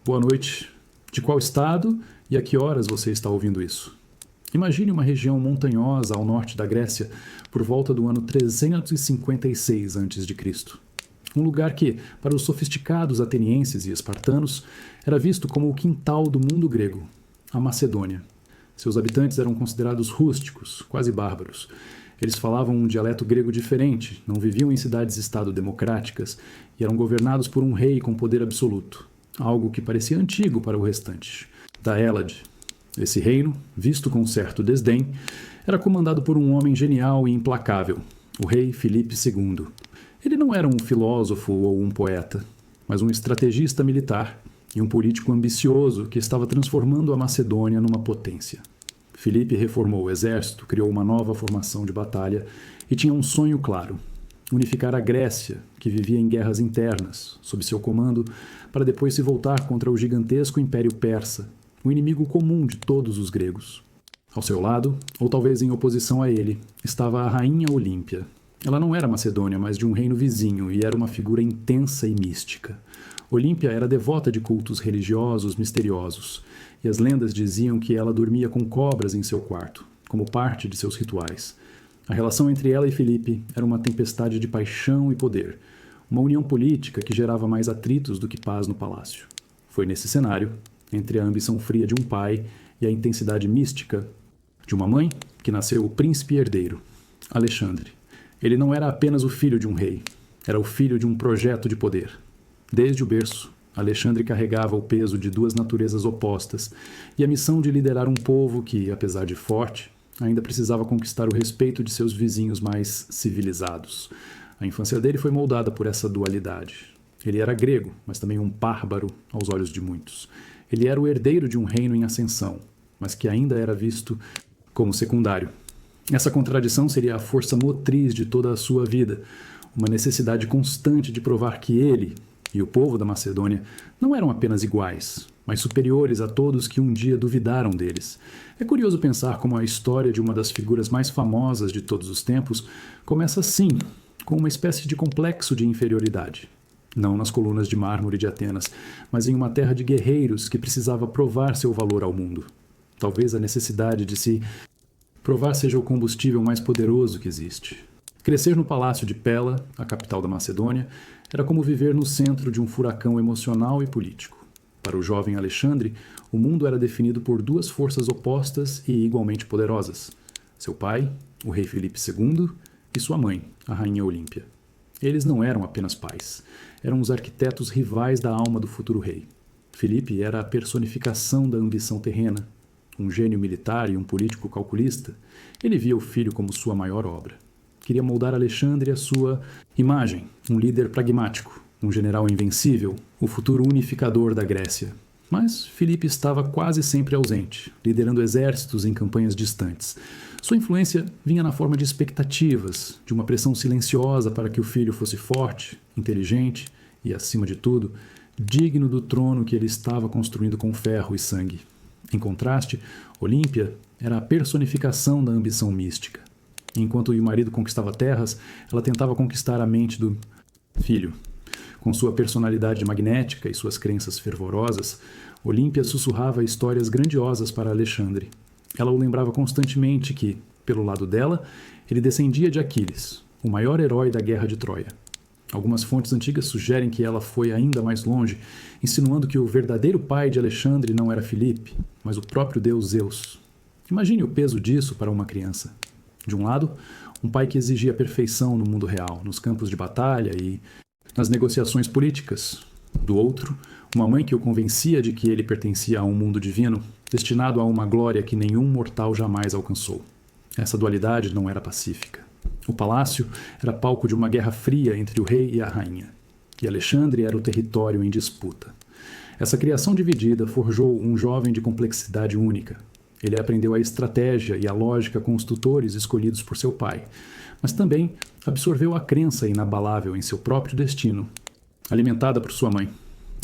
Boa noite. De qual estado e a que horas você está ouvindo isso? Imagine uma região montanhosa ao norte da Grécia por volta do ano 356 a.C. Um lugar que, para os sofisticados atenienses e espartanos, era visto como o quintal do mundo grego, a Macedônia. Seus habitantes eram considerados rústicos, quase bárbaros. Eles falavam um dialeto grego diferente, não viviam em cidades-estado democráticas e eram governados por um rei com poder absoluto, algo que parecia antigo para o restante, da Hélade. Esse reino, visto com certo desdém, era comandado por um homem genial e implacável, o rei Filipe II. Ele não era um filósofo ou um poeta, mas um estrategista militar e um político ambicioso que estava transformando a Macedônia numa potência. Filipe reformou o exército, criou uma nova formação de batalha e tinha um sonho claro: unificar a Grécia, que vivia em guerras internas, sob seu comando, para depois se voltar contra o gigantesco Império Persa, o inimigo comum de todos os gregos. Ao seu lado, ou talvez em oposição a ele, estava a rainha Olímpia. Ela não era Macedônia, mas de um reino vizinho, e era uma figura intensa e mística. Olímpia era devota de cultos religiosos misteriosos, e as lendas diziam que ela dormia com cobras em seu quarto, como parte de seus rituais. A relação entre ela e Filipe era uma tempestade de paixão e poder, uma união política que gerava mais atritos do que paz no palácio. Foi nesse cenário, entre a ambição fria de um pai e a intensidade mística de uma mãe, que nasceu o príncipe herdeiro, Alexandre. Ele não era apenas o filho de um rei, era o filho de um projeto de poder. Desde o berço, Alexandre carregava o peso de duas naturezas opostas e a missão de liderar um povo que, apesar de forte, ainda precisava conquistar o respeito de seus vizinhos mais civilizados. A infância dele foi moldada por essa dualidade. Ele era grego, mas também um bárbaro aos olhos de muitos. Ele era o herdeiro de um reino em ascensão, mas que ainda era visto como secundário. Essa contradição seria a força motriz de toda a sua vida, uma necessidade constante de provar que ele e o povo da Macedônia não eram apenas iguais, mas superiores a todos que um dia duvidaram deles. É curioso pensar como a história de uma das figuras mais famosas de todos os tempos começa assim, com uma espécie de complexo de inferioridade. Não nas colunas de mármore de Atenas, mas em uma terra de guerreiros que precisava provar seu valor ao mundo. Talvez a necessidade de se provar seja o combustível mais poderoso que existe. Crescer no palácio de Pela, a capital da Macedônia, era como viver no centro de um furacão emocional e político. Para o jovem Alexandre, o mundo era definido por duas forças opostas e igualmente poderosas: seu pai, o rei Filipe II, e sua mãe, a rainha Olímpia. Eles não eram apenas pais, eram os arquitetos rivais da alma do futuro rei. Filipe era a personificação da ambição terrena. Um gênio militar e um político calculista, ele via o filho como sua maior obra. Queria moldar Alexandre à sua imagem, um líder pragmático, um general invencível, o futuro unificador da Grécia. Mas Filipe estava quase sempre ausente, liderando exércitos em campanhas distantes. Sua influência vinha na forma de expectativas, de uma pressão silenciosa para que o filho fosse forte, inteligente e, acima de tudo, digno do trono que ele estava construindo com ferro e sangue. Em contraste, Olímpia era a personificação da ambição mística. Enquanto o marido conquistava terras, ela tentava conquistar a mente do filho. Com sua personalidade magnética e suas crenças fervorosas, Olímpia sussurrava histórias grandiosas para Alexandre. Ela o lembrava constantemente que, pelo lado dela, ele descendia de Aquiles, o maior herói da guerra de Troia. Algumas fontes antigas sugerem que ela foi ainda mais longe, insinuando que o verdadeiro pai de Alexandre não era Filipe, mas o próprio deus Zeus. Imagine o peso disso para uma criança. De um lado, um pai que exigia perfeição no mundo real, nos campos de batalha e nas negociações políticas. Do outro, uma mãe que o convencia de que ele pertencia a um mundo divino, destinado a uma glória que nenhum mortal jamais alcançou. Essa dualidade não era pacífica. O palácio era palco de uma guerra fria entre o rei e a rainha, e Alexandre era o território em disputa. Essa criação dividida forjou um jovem de complexidade única. Ele aprendeu a estratégia e a lógica com os tutores escolhidos por seu pai, mas também absorveu a crença inabalável em seu próprio destino, alimentada por sua mãe.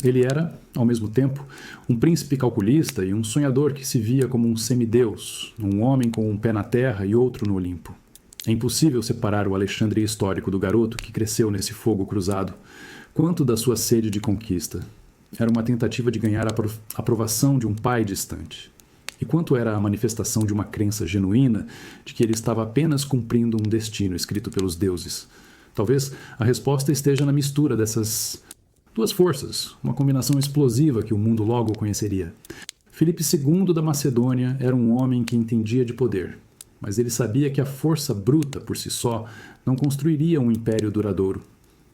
Ele era, ao mesmo tempo, um príncipe calculista e um sonhador que se via como um semideus, um homem com um pé na terra e outro no Olimpo. É impossível separar o Alexandre histórico do garoto que cresceu nesse fogo cruzado, quanto da sua sede de conquista. Era uma tentativa de ganhar a aprovação de um pai distante. E quanto era a manifestação de uma crença genuína de que ele estava apenas cumprindo um destino escrito pelos deuses? Talvez a resposta esteja na mistura dessas duas forças, uma combinação explosiva que o mundo logo conheceria. Filipe II da Macedônia era um homem que entendia de poder, mas ele sabia que a força bruta por si só não construiria um império duradouro.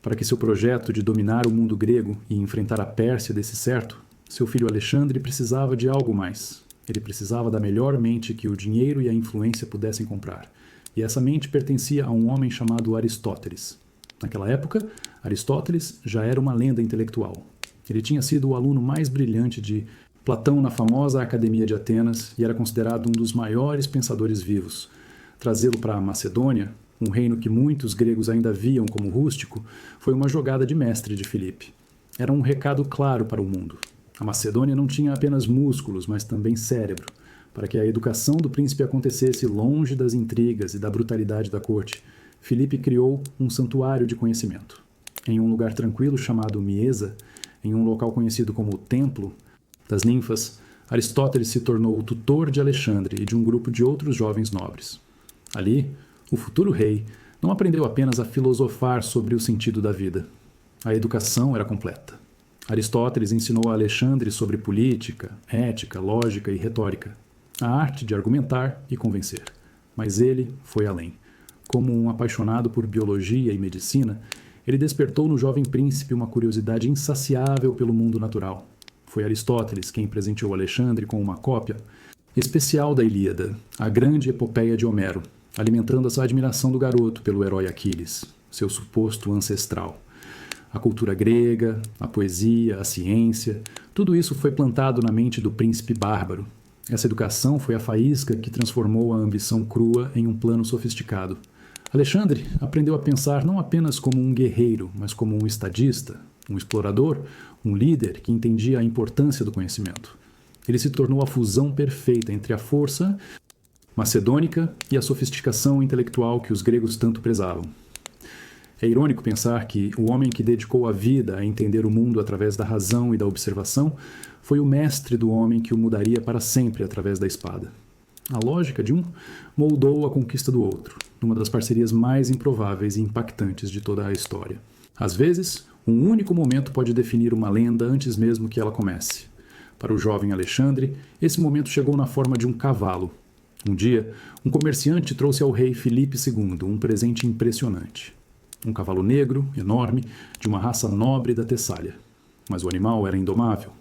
Para que seu projeto de dominar o mundo grego e enfrentar a Pérsia desse certo, seu filho Alexandre precisava de algo mais. Ele precisava da melhor mente que o dinheiro e a influência pudessem comprar. E essa mente pertencia a um homem chamado Aristóteles. Naquela época, Aristóteles já era uma lenda intelectual. Ele tinha sido o aluno mais brilhante de Platão na famosa Academia de Atenas e era considerado um dos maiores pensadores vivos. Trazê-lo para a Macedônia, um reino que muitos gregos ainda viam como rústico, foi uma jogada de mestre de Filipe. Era um recado claro para o mundo. A Macedônia não tinha apenas músculos, mas também cérebro. Para que a educação do príncipe acontecesse longe das intrigas e da brutalidade da corte, Filipe criou um santuário de conhecimento. Em um lugar tranquilo chamado Miesa, em um local conhecido como o Templo das Ninfas, Aristóteles se tornou o tutor de Alexandre e de um grupo de outros jovens nobres. Ali, o futuro rei não aprendeu apenas a filosofar sobre o sentido da vida. A educação era completa. Aristóteles ensinou a Alexandre sobre política, ética, lógica e retórica, a arte de argumentar e convencer. Mas ele foi além. Como um apaixonado por biologia e medicina, ele despertou no jovem príncipe uma curiosidade insaciável pelo mundo natural. Foi Aristóteles quem presenteou Alexandre com uma cópia especial da Ilíada, a grande epopeia de Homero, alimentando essa admiração do garoto pelo herói Aquiles, seu suposto ancestral. A cultura grega, a poesia, a ciência, tudo isso foi plantado na mente do príncipe bárbaro. Essa educação foi a faísca que transformou a ambição crua em um plano sofisticado. Alexandre aprendeu a pensar não apenas como um guerreiro, mas como um estadista, um explorador, um líder que entendia a importância do conhecimento. Ele se tornou a fusão perfeita entre a força macedônica e a sofisticação intelectual que os gregos tanto prezavam. É irônico pensar que o homem que dedicou a vida a entender o mundo através da razão e da observação foi o mestre do homem que o mudaria para sempre através da espada. A lógica de um moldou a conquista do outro, numa das parcerias mais improváveis e impactantes de toda a história. Às vezes, um único momento pode definir uma lenda antes mesmo que ela comece. Para o jovem Alexandre, esse momento chegou na forma de um cavalo. Um dia, um comerciante trouxe ao rei Filipe II um presente impressionante. Um cavalo negro, enorme, de uma raça nobre da Tessália. Mas o animal era indomável.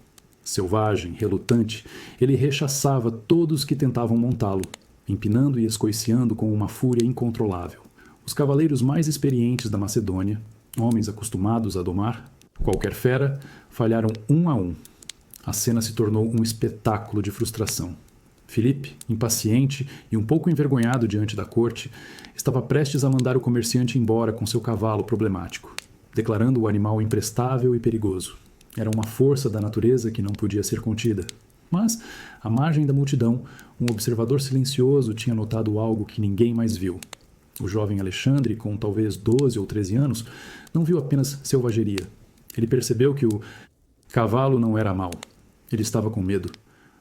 Selvagem, relutante, ele rechaçava todos que tentavam montá-lo, empinando e escoiciando com uma fúria incontrolável. Os cavaleiros mais experientes da Macedônia, homens acostumados a domar qualquer fera, falharam um a um. A cena se tornou um espetáculo de frustração. Filipe, impaciente e um pouco envergonhado diante da corte, estava prestes a mandar o comerciante embora com seu cavalo problemático, declarando o animal imprestável e perigoso. Era uma força da natureza que não podia ser contida. Mas, à margem da multidão, um observador silencioso tinha notado algo que ninguém mais viu. O jovem Alexandre, com talvez 12 ou 13 anos, não viu apenas selvageria. Ele percebeu que o cavalo não era mau. Ele estava com medo,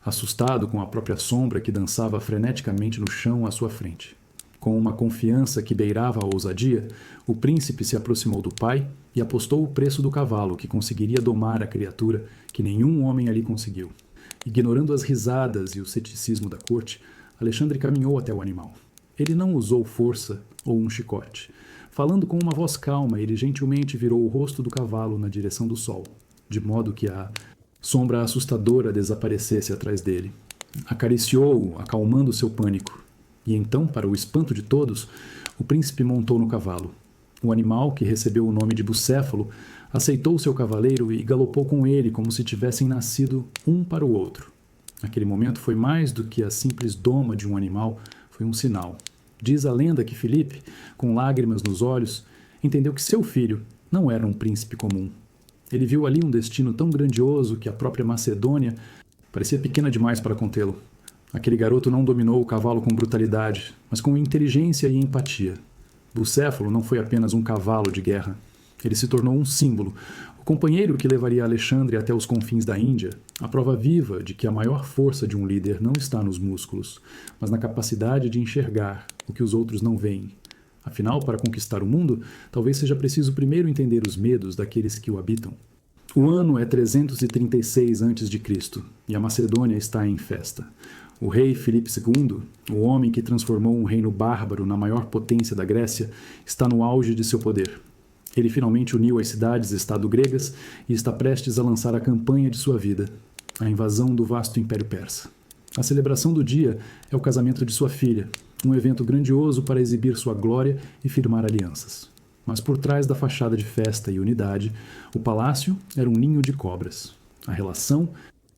assustado com a própria sombra que dançava freneticamente no chão à sua frente. Com uma confiança que beirava a ousadia, o príncipe se aproximou do pai e apostou o preço do cavalo que conseguiria domar a criatura que nenhum homem ali conseguiu. Ignorando as risadas e o ceticismo da corte, Alexandre caminhou até o animal. Ele não usou força ou um chicote. Falando com uma voz calma, ele gentilmente virou o rosto do cavalo na direção do sol, de modo que a sombra assustadora desaparecesse atrás dele. Acariciou-o, acalmando seu pânico. E então, para o espanto de todos, o príncipe montou no cavalo. O animal, que recebeu o nome de Bucéfalo, aceitou seu cavaleiro e galopou com ele como se tivessem nascido um para o outro. Aquele momento foi mais do que a simples doma de um animal, foi um sinal. Diz a lenda que Filipe, com lágrimas nos olhos, entendeu que seu filho não era um príncipe comum. Ele viu ali um destino tão grandioso que a própria Macedônia parecia pequena demais para contê-lo. Aquele garoto não dominou o cavalo com brutalidade, mas com inteligência e empatia. Bucéfalo não foi apenas um cavalo de guerra. Ele se tornou um símbolo, o companheiro que levaria Alexandre até os confins da Índia, a prova viva de que a maior força de um líder não está nos músculos, mas na capacidade de enxergar o que os outros não veem. Afinal, para conquistar o mundo, talvez seja preciso primeiro entender os medos daqueles que o habitam. O ano é 336 a.C. e a Macedônia está em festa. O rei Filipe II, o homem que transformou um reino bárbaro na maior potência da Grécia, está no auge de seu poder. Ele finalmente uniu as cidades-estado gregas e está prestes a lançar a campanha de sua vida, a invasão do vasto Império Persa. A celebração do dia é o casamento de sua filha, um evento grandioso para exibir sua glória e firmar alianças. Mas por trás da fachada de festa e unidade, o palácio era um ninho de cobras. A relação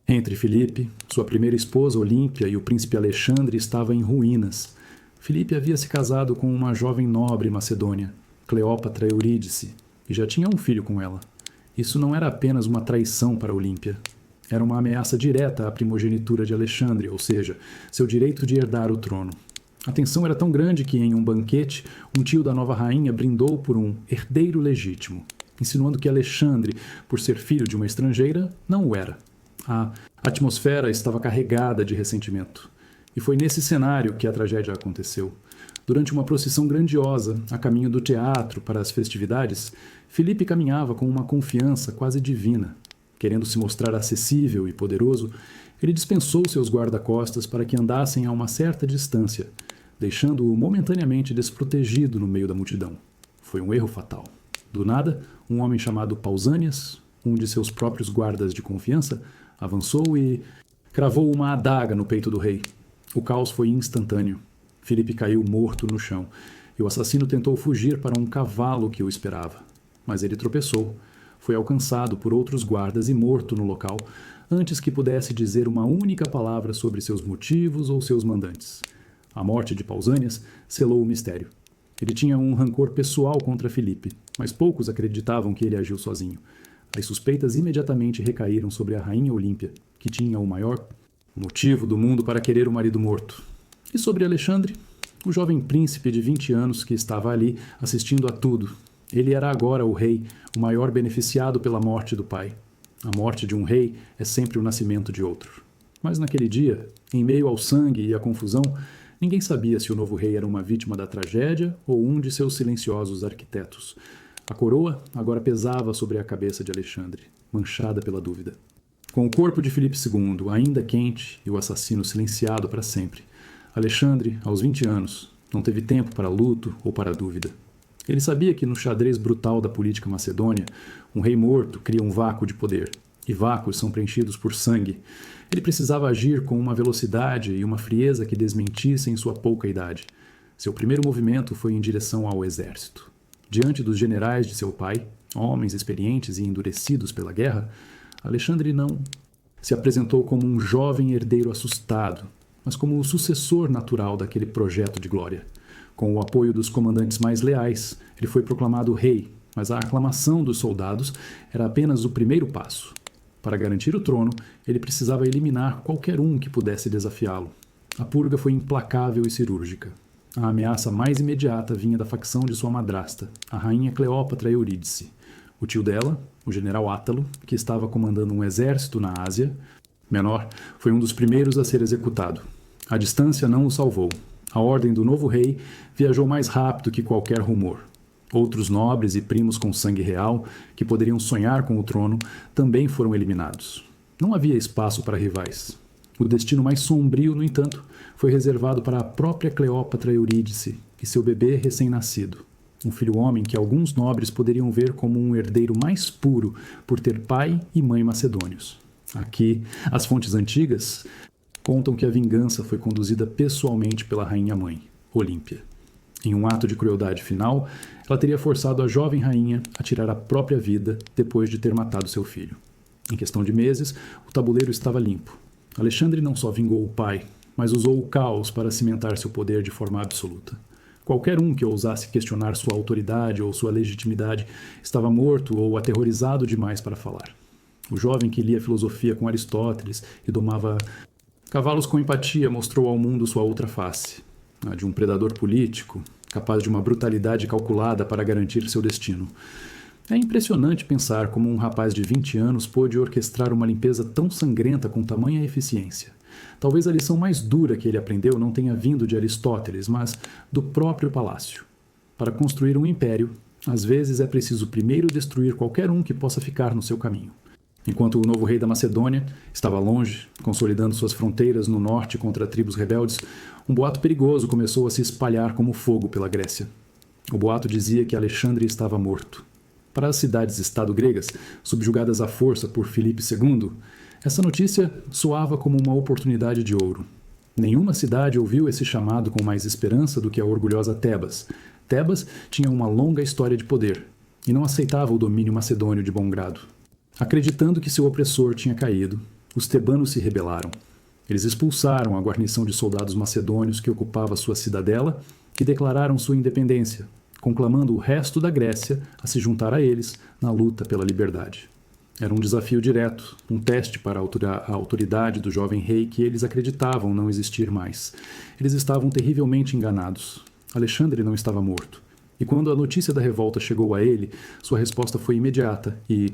entre Filipe, sua primeira esposa Olímpia e o príncipe Alexandre estava em ruínas. Filipe havia se casado com uma jovem nobre macedônia, Cleópatra Eurídice, e já tinha um filho com ela. Isso não era apenas uma traição para Olímpia. Era uma ameaça direta à primogenitura de Alexandre, ou seja, seu direito de herdar o trono. A tensão era tão grande que, em um banquete, um tio da nova rainha brindou por um herdeiro legítimo, insinuando que Alexandre, por ser filho de uma estrangeira, não o era. A atmosfera estava carregada de ressentimento. E foi nesse cenário que a tragédia aconteceu. Durante uma procissão grandiosa, a caminho do teatro para as festividades, Filipe caminhava com uma confiança quase divina. Querendo se mostrar acessível e poderoso, ele dispensou seus guarda-costas para que andassem a uma certa distância, deixando-o momentaneamente desprotegido no meio da multidão. Foi um erro fatal. Do nada, um homem chamado Pausanias, um de seus próprios guardas de confiança, avançou e cravou uma adaga no peito do rei. O caos foi instantâneo. Filipe caiu morto no chão, e o assassino tentou fugir para um cavalo que o esperava. Mas ele tropeçou. Foi alcançado por outros guardas e morto no local, antes que pudesse dizer uma única palavra sobre seus motivos ou seus mandantes. A morte de Pausanias selou o mistério. Ele tinha um rancor pessoal contra Filipe, mas poucos acreditavam que ele agiu sozinho. As suspeitas imediatamente recaíram sobre a rainha Olímpia, que tinha o maior motivo do mundo para querer o marido morto. E sobre Alexandre, o jovem príncipe de 20 anos que estava ali assistindo a tudo. Ele era agora o rei, o maior beneficiado pela morte do pai. A morte de um rei é sempre o nascimento de outro. Mas naquele dia, em meio ao sangue e à confusão, ninguém sabia se o novo rei era uma vítima da tragédia ou um de seus silenciosos arquitetos. A coroa agora pesava sobre a cabeça de Alexandre, manchada pela dúvida. Com o corpo de Filipe II ainda quente e o assassino silenciado para sempre, Alexandre, aos 20 anos, não teve tempo para luto ou para dúvida. Ele sabia que no xadrez brutal da política macedônia, um rei morto cria um vácuo de poder, e vácuos são preenchidos por sangue. Ele precisava agir com uma velocidade e uma frieza que desmentissem sua pouca idade. Seu primeiro movimento foi em direção ao exército. Diante dos generais de seu pai, homens experientes e endurecidos pela guerra, Alexandre não se apresentou como um jovem herdeiro assustado, mas como o sucessor natural daquele projeto de glória. Com o apoio dos comandantes mais leais, ele foi proclamado rei, mas a aclamação dos soldados era apenas o primeiro passo. Para garantir o trono, ele precisava eliminar qualquer um que pudesse desafiá-lo. A purga foi implacável e cirúrgica. A ameaça mais imediata vinha da facção de sua madrasta, a rainha Cleópatra Eurídice. O tio dela, o general Átalo, que estava comandando um exército na Ásia Menor, foi um dos primeiros a ser executado. A distância não o salvou. A ordem do novo rei viajou mais rápido que qualquer rumor. Outros nobres e primos com sangue real, que poderiam sonhar com o trono, também foram eliminados. Não havia espaço para rivais. O destino mais sombrio, no entanto, foi reservado para a própria Cleópatra Eurídice e seu bebê recém-nascido. Um filho-homem que alguns nobres poderiam ver como um herdeiro mais puro por ter pai e mãe macedônios. Aqui, as fontes antigas contam que a vingança foi conduzida pessoalmente pela rainha-mãe, Olímpia. Em um ato de crueldade final, ela teria forçado a jovem rainha a tirar a própria vida depois de ter matado seu filho. Em questão de meses, o tabuleiro estava limpo. Alexandre não só vingou o pai, mas usou o caos para cimentar seu poder de forma absoluta. Qualquer um que ousasse questionar sua autoridade ou sua legitimidade estava morto ou aterrorizado demais para falar. O jovem que lia filosofia com Aristóteles e domava cavalos com empatia mostrou ao mundo sua outra face, a de um predador político, capaz de uma brutalidade calculada para garantir seu destino. É impressionante pensar como um rapaz de 20 anos pôde orquestrar uma limpeza tão sangrenta com tamanha eficiência. Talvez a lição mais dura que ele aprendeu não tenha vindo de Aristóteles, mas do próprio palácio. Para construir um império, às vezes é preciso primeiro destruir qualquer um que possa ficar no seu caminho. Enquanto o novo rei da Macedônia estava longe, consolidando suas fronteiras no norte contra tribos rebeldes, um boato perigoso começou a se espalhar como fogo pela Grécia. O boato dizia que Alexandre estava morto. Para as cidades-estado gregas, subjugadas à força por Filipe II, essa notícia soava como uma oportunidade de ouro. Nenhuma cidade ouviu esse chamado com mais esperança do que a orgulhosa Tebas. Tebas tinha uma longa história de poder e não aceitava o domínio macedônio de bom grado. Acreditando que seu opressor tinha caído, os tebanos se rebelaram. Eles expulsaram a guarnição de soldados macedônios que ocupava sua cidadela e declararam sua independência, conclamando o resto da Grécia a se juntar a eles na luta pela liberdade. Era um desafio direto, um teste para a autoridade do jovem rei que eles acreditavam não existir mais. Eles estavam terrivelmente enganados. Alexandre não estava morto. E quando a notícia da revolta chegou a ele, sua resposta foi imediata e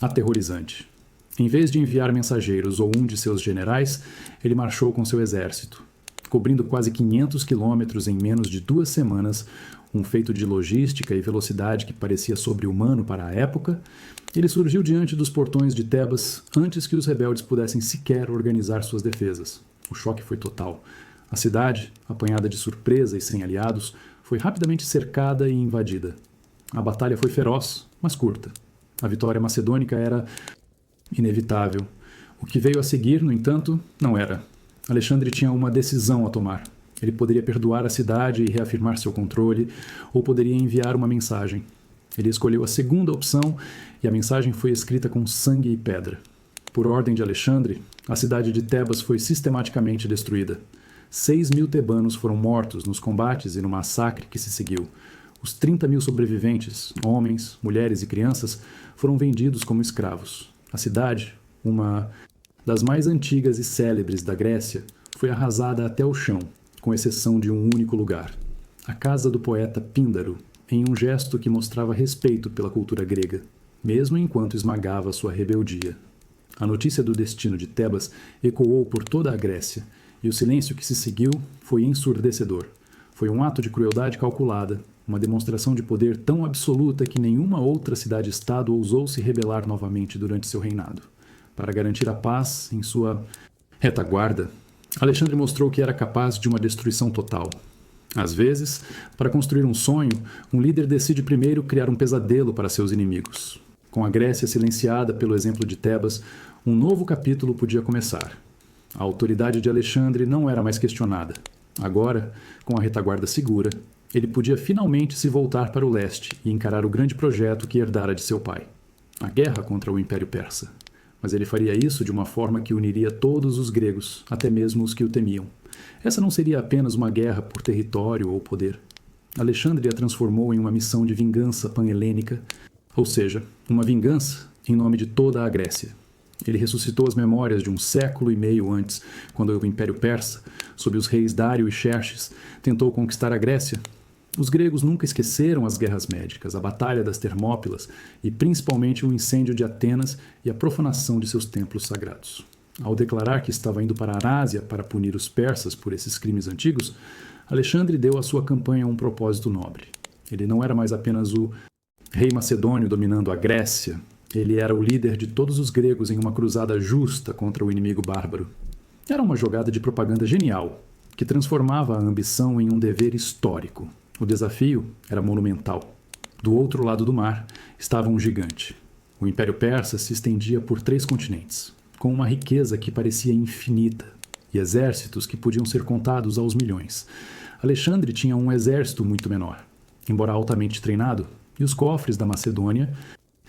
aterrorizante. Em vez de enviar mensageiros ou um de seus generais, ele marchou com seu exército. Cobrindo quase 500 quilômetros em menos de 2 semanas, um feito de logística e velocidade que parecia sobre-humano para a época, ele surgiu diante dos portões de Tebas antes que os rebeldes pudessem sequer organizar suas defesas. O choque foi total. A cidade, apanhada de surpresa e sem aliados, foi rapidamente cercada e invadida. A batalha foi feroz, mas curta. A vitória macedônica era inevitável. O que veio a seguir, no entanto, não era. Alexandre tinha uma decisão a tomar. Ele poderia perdoar a cidade e reafirmar seu controle, ou poderia enviar uma mensagem. Ele escolheu a segunda opção e a mensagem foi escrita com sangue e pedra. Por ordem de Alexandre, a cidade de Tebas foi sistematicamente destruída. 6.000 tebanos foram mortos nos combates e no massacre que se seguiu. Os 30.000 sobreviventes, homens, mulheres e crianças, foram vendidos como escravos. A cidade, uma das mais antigas e célebres da Grécia, foi arrasada até o chão, com exceção de um único lugar, a casa do poeta Píndaro, em um gesto que mostrava respeito pela cultura grega, mesmo enquanto esmagava sua rebeldia. A notícia do destino de Tebas ecoou por toda a Grécia, e o silêncio que se seguiu foi ensurdecedor. Foi um ato de crueldade calculada, uma demonstração de poder tão absoluta que nenhuma outra cidade-estado ousou se rebelar novamente durante seu reinado. Para garantir a paz em sua retaguarda, Alexandre mostrou que era capaz de uma destruição total. Às vezes, para construir um sonho, um líder decide primeiro criar um pesadelo para seus inimigos. Com a Grécia silenciada pelo exemplo de Tebas, um novo capítulo podia começar. A autoridade de Alexandre não era mais questionada. Agora, com a retaguarda segura, ele podia finalmente se voltar para o leste e encarar o grande projeto que herdara de seu pai: a guerra contra o Império Persa. Mas ele faria isso de uma forma que uniria todos os gregos, até mesmo os que o temiam. Essa não seria apenas uma guerra por território ou poder. Alexandre a transformou em uma missão de vingança panhelênica, ou seja, uma vingança em nome de toda a Grécia. Ele ressuscitou as memórias de um século e meio antes, quando o Império Persa, sob os reis Dário e Xerxes, tentou conquistar a Grécia. Os gregos nunca esqueceram as guerras médicas, a batalha das Termópilas e principalmente o incêndio de Atenas e a profanação de seus templos sagrados. Ao declarar que estava indo para a Ásia para punir os persas por esses crimes antigos, Alexandre deu à sua campanha um propósito nobre. Ele não era mais apenas o rei macedônio dominando a Grécia, ele era o líder de todos os gregos em uma cruzada justa contra o inimigo bárbaro. Era uma jogada de propaganda genial, que transformava a ambição em um dever histórico. O desafio era monumental. Do outro lado do mar estava um gigante. O Império Persa se estendia por 3 continentes, com uma riqueza que parecia infinita, e exércitos que podiam ser contados aos milhões. Alexandre tinha um exército muito menor, embora altamente treinado, e os cofres da Macedônia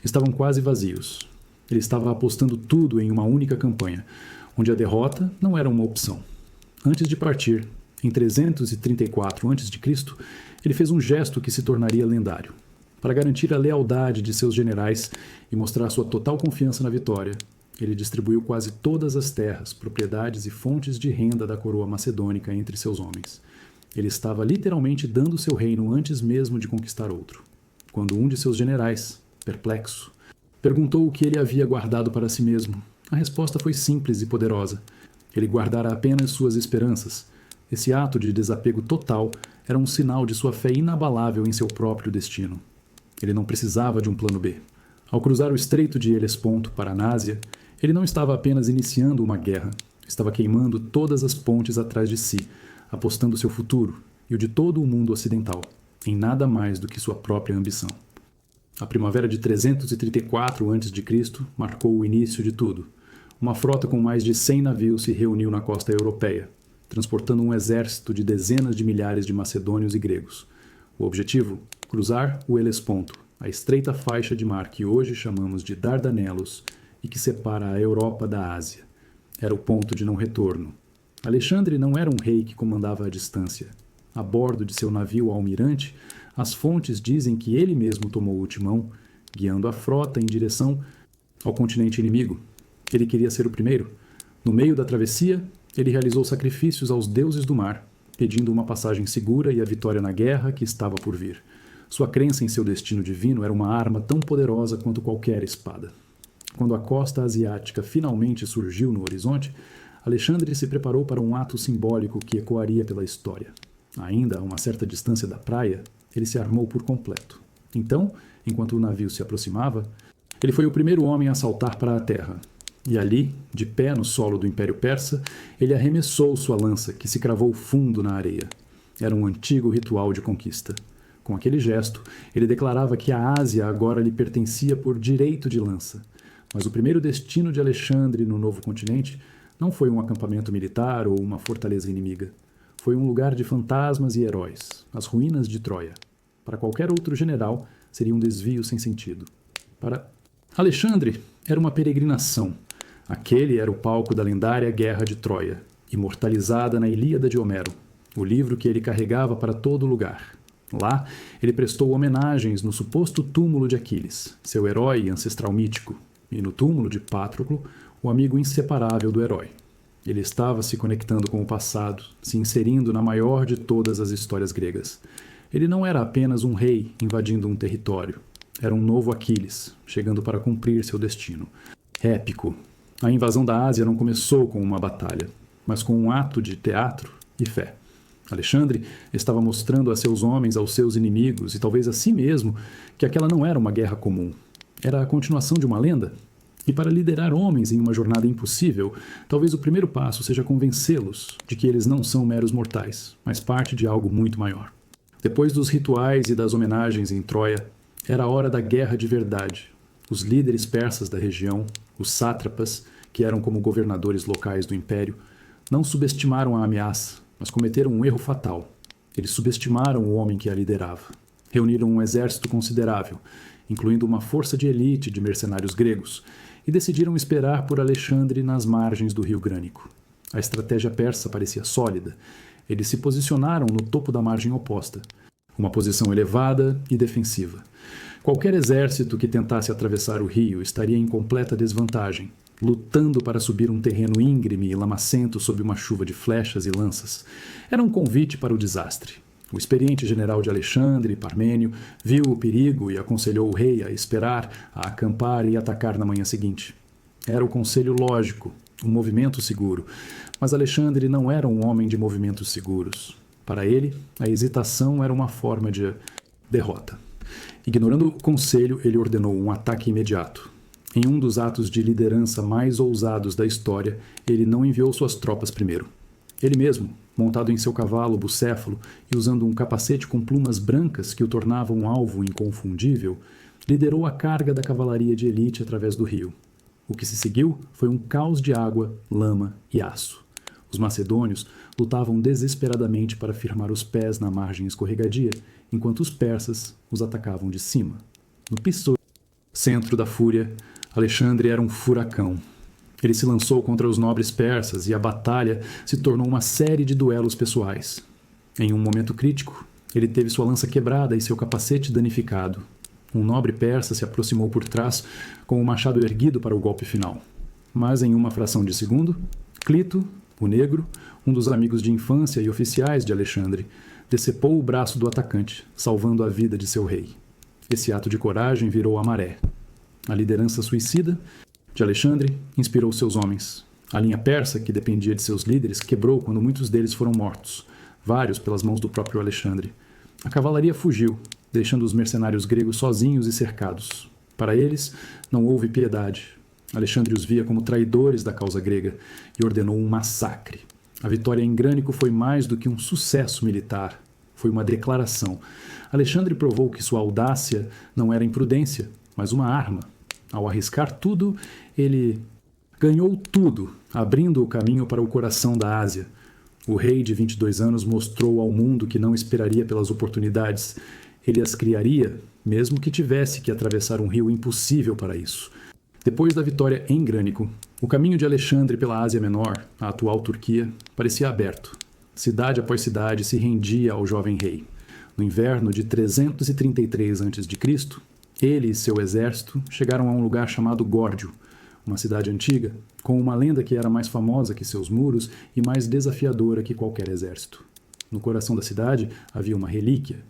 estavam quase vazios. Ele estava apostando tudo em uma única campanha, onde a derrota não era uma opção. Antes de partir, em 334 a.C., ele fez um gesto que se tornaria lendário. Para garantir a lealdade de seus generais e mostrar sua total confiança na vitória, ele distribuiu quase todas as terras, propriedades e fontes de renda da coroa macedônica entre seus homens. Ele estava literalmente dando seu reino antes mesmo de conquistar outro. Quando um de seus generais, perplexo. Perguntou o que ele havia guardado para si mesmo. A resposta foi simples e poderosa. Ele guardara apenas suas esperanças. Esse ato de desapego total era um sinal de sua fé inabalável em seu próprio destino. Ele não precisava de um plano B. Ao cruzar o estreito de Helesponto para a Ásia, ele não estava apenas iniciando uma guerra, estava queimando todas as pontes atrás de si, apostando seu futuro e o de todo o mundo ocidental, em nada mais do que sua própria ambição. A primavera de 334 a.C. marcou o início de tudo. Uma frota com mais de 100 navios se reuniu na costa europeia, transportando um exército de dezenas de milhares de macedônios e gregos. O objetivo? Cruzar o Helesponto, a estreita faixa de mar que hoje chamamos de Dardanelos e que separa a Europa da Ásia. Era o ponto de não retorno. Alexandre não era um rei que comandava à distância. A bordo de seu navio almirante, as fontes dizem que ele mesmo tomou o timão, guiando a frota em direção ao continente inimigo. Ele queria ser o primeiro. No meio da travessia, ele realizou sacrifícios aos deuses do mar, pedindo uma passagem segura e a vitória na guerra que estava por vir. Sua crença em seu destino divino era uma arma tão poderosa quanto qualquer espada. Quando a costa asiática finalmente surgiu no horizonte, Alexandre se preparou para um ato simbólico que ecoaria pela história. Ainda a uma certa distância da praia, ele se armou por completo. Então, enquanto o navio se aproximava, ele foi o primeiro homem a saltar para a terra. E ali, de pé no solo do Império Persa, ele arremessou sua lança, que se cravou fundo na areia. Era um antigo ritual de conquista. Com aquele gesto, ele declarava que a Ásia agora lhe pertencia por direito de lança. Mas o primeiro destino de Alexandre no novo continente não foi um acampamento militar ou uma fortaleza inimiga. Foi um lugar de fantasmas e heróis, as ruínas de Troia. Para qualquer outro general, seria um desvio sem sentido. Para Alexandre, era uma peregrinação. Aquele era o palco da lendária Guerra de Troia, imortalizada na Ilíada de Homero, o livro que ele carregava para todo lugar. Lá, ele prestou homenagens no suposto túmulo de Aquiles, seu herói ancestral mítico, e no túmulo de Patroclo, o amigo inseparável do herói. Ele estava se conectando com o passado, se inserindo na maior de todas as histórias gregas. Ele não era apenas um rei invadindo um território. Era um novo Aquiles, chegando para cumprir seu destino. Épico. A invasão da Ásia não começou com uma batalha, mas com um ato de teatro e fé. Alexandre estava mostrando a seus homens, aos seus inimigos e talvez a si mesmo que aquela não era uma guerra comum. Era a continuação de uma lenda. E para liderar homens em uma jornada impossível, talvez o primeiro passo seja convencê-los de que eles não são meros mortais, mas parte de algo muito maior. Depois dos rituais e das homenagens em Troia, era a hora da guerra de verdade. Os líderes persas da região, os sátrapas, que eram como governadores locais do império, não subestimaram a ameaça, mas cometeram um erro fatal. Eles subestimaram o homem que a liderava. Reuniram um exército considerável, incluindo uma força de elite de mercenários gregos, e decidiram esperar por Alexandre nas margens do rio Grânico. A estratégia persa parecia sólida. Eles se posicionaram no topo da margem oposta, uma posição elevada e defensiva. Qualquer exército que tentasse atravessar o rio estaria em completa desvantagem, lutando para subir um terreno íngreme e lamacento sob uma chuva de flechas e lanças. Era um convite para o desastre. O experiente general de Alexandre, Parmênio, viu o perigo e aconselhou o rei a esperar, a acampar e atacar na manhã seguinte. Era o conselho lógico, um movimento seguro. Mas Alexandre não era um homem de movimentos seguros. Para ele, a hesitação era uma forma de derrota. Ignorando o conselho, ele ordenou um ataque imediato. Em um dos atos de liderança mais ousados da história, ele não enviou suas tropas primeiro. Ele mesmo, montado em seu cavalo bucéfalo e usando um capacete com plumas brancas que o tornavam um alvo inconfundível, liderou a carga da cavalaria de elite através do rio. O que se seguiu foi um caos de água, lama e aço. Os macedônios lutavam desesperadamente para firmar os pés na margem escorregadia, enquanto os persas os atacavam de cima. No Pissô, centro da fúria, Alexandre era um furacão. Ele se lançou contra os nobres persas e a batalha se tornou uma série de duelos pessoais. Em um momento crítico, ele teve sua lança quebrada e seu capacete danificado. Um nobre persa se aproximou por trás com o machado erguido para o golpe final. Mas em uma fração de segundo, Clito, o negro, um dos amigos de infância e oficiais de Alexandre, decepou o braço do atacante, salvando a vida de seu rei. Esse ato de coragem virou a maré. A liderança suicida de Alexandre inspirou seus homens. A linha persa, que dependia de seus líderes, quebrou quando muitos deles foram mortos, vários pelas mãos do próprio Alexandre. A cavalaria fugiu, deixando os mercenários gregos sozinhos e cercados. Para eles, não houve piedade. Alexandre os via como traidores da causa grega e ordenou um massacre. A vitória em Grânico foi mais do que um sucesso militar. Foi uma declaração. Alexandre provou que sua audácia não era imprudência, mas uma arma. Ao arriscar tudo, ele ganhou tudo, abrindo o caminho para o coração da Ásia. O rei de 22 anos mostrou ao mundo que não esperaria pelas oportunidades. Ele as criaria, mesmo que tivesse que atravessar um rio impossível para isso. Depois da vitória em Grânico, o caminho de Alexandre pela Ásia Menor, a atual Turquia, parecia aberto. Cidade após cidade se rendia ao jovem rei. No inverno de 333 a.C., ele e seu exército chegaram a um lugar chamado Górdio, uma cidade antiga, com uma lenda que era mais famosa que seus muros e mais desafiadora que qualquer exército. No coração da cidade havia uma relíquia,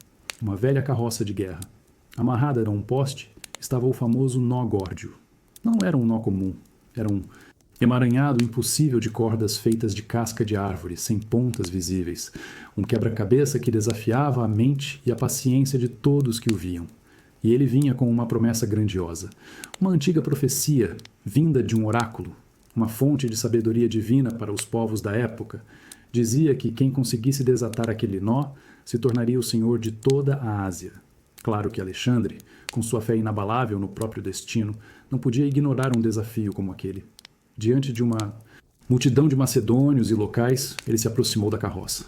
uma velha carroça de guerra. Amarrada a um poste estava o famoso nó górdio. Não era um nó comum, era um emaranhado impossível de cordas feitas de casca de árvore, sem pontas visíveis, um quebra-cabeça que desafiava a mente e a paciência de todos que o viam. E ele vinha com uma promessa grandiosa, uma antiga profecia vinda de um oráculo, uma fonte de sabedoria divina para os povos da época. Dizia que quem conseguisse desatar aquele nó se tornaria o senhor de toda a Ásia. Claro que Alexandre, com sua fé inabalável no próprio destino, não podia ignorar um desafio como aquele. Diante de uma multidão de macedônios e locais, ele se aproximou da carroça.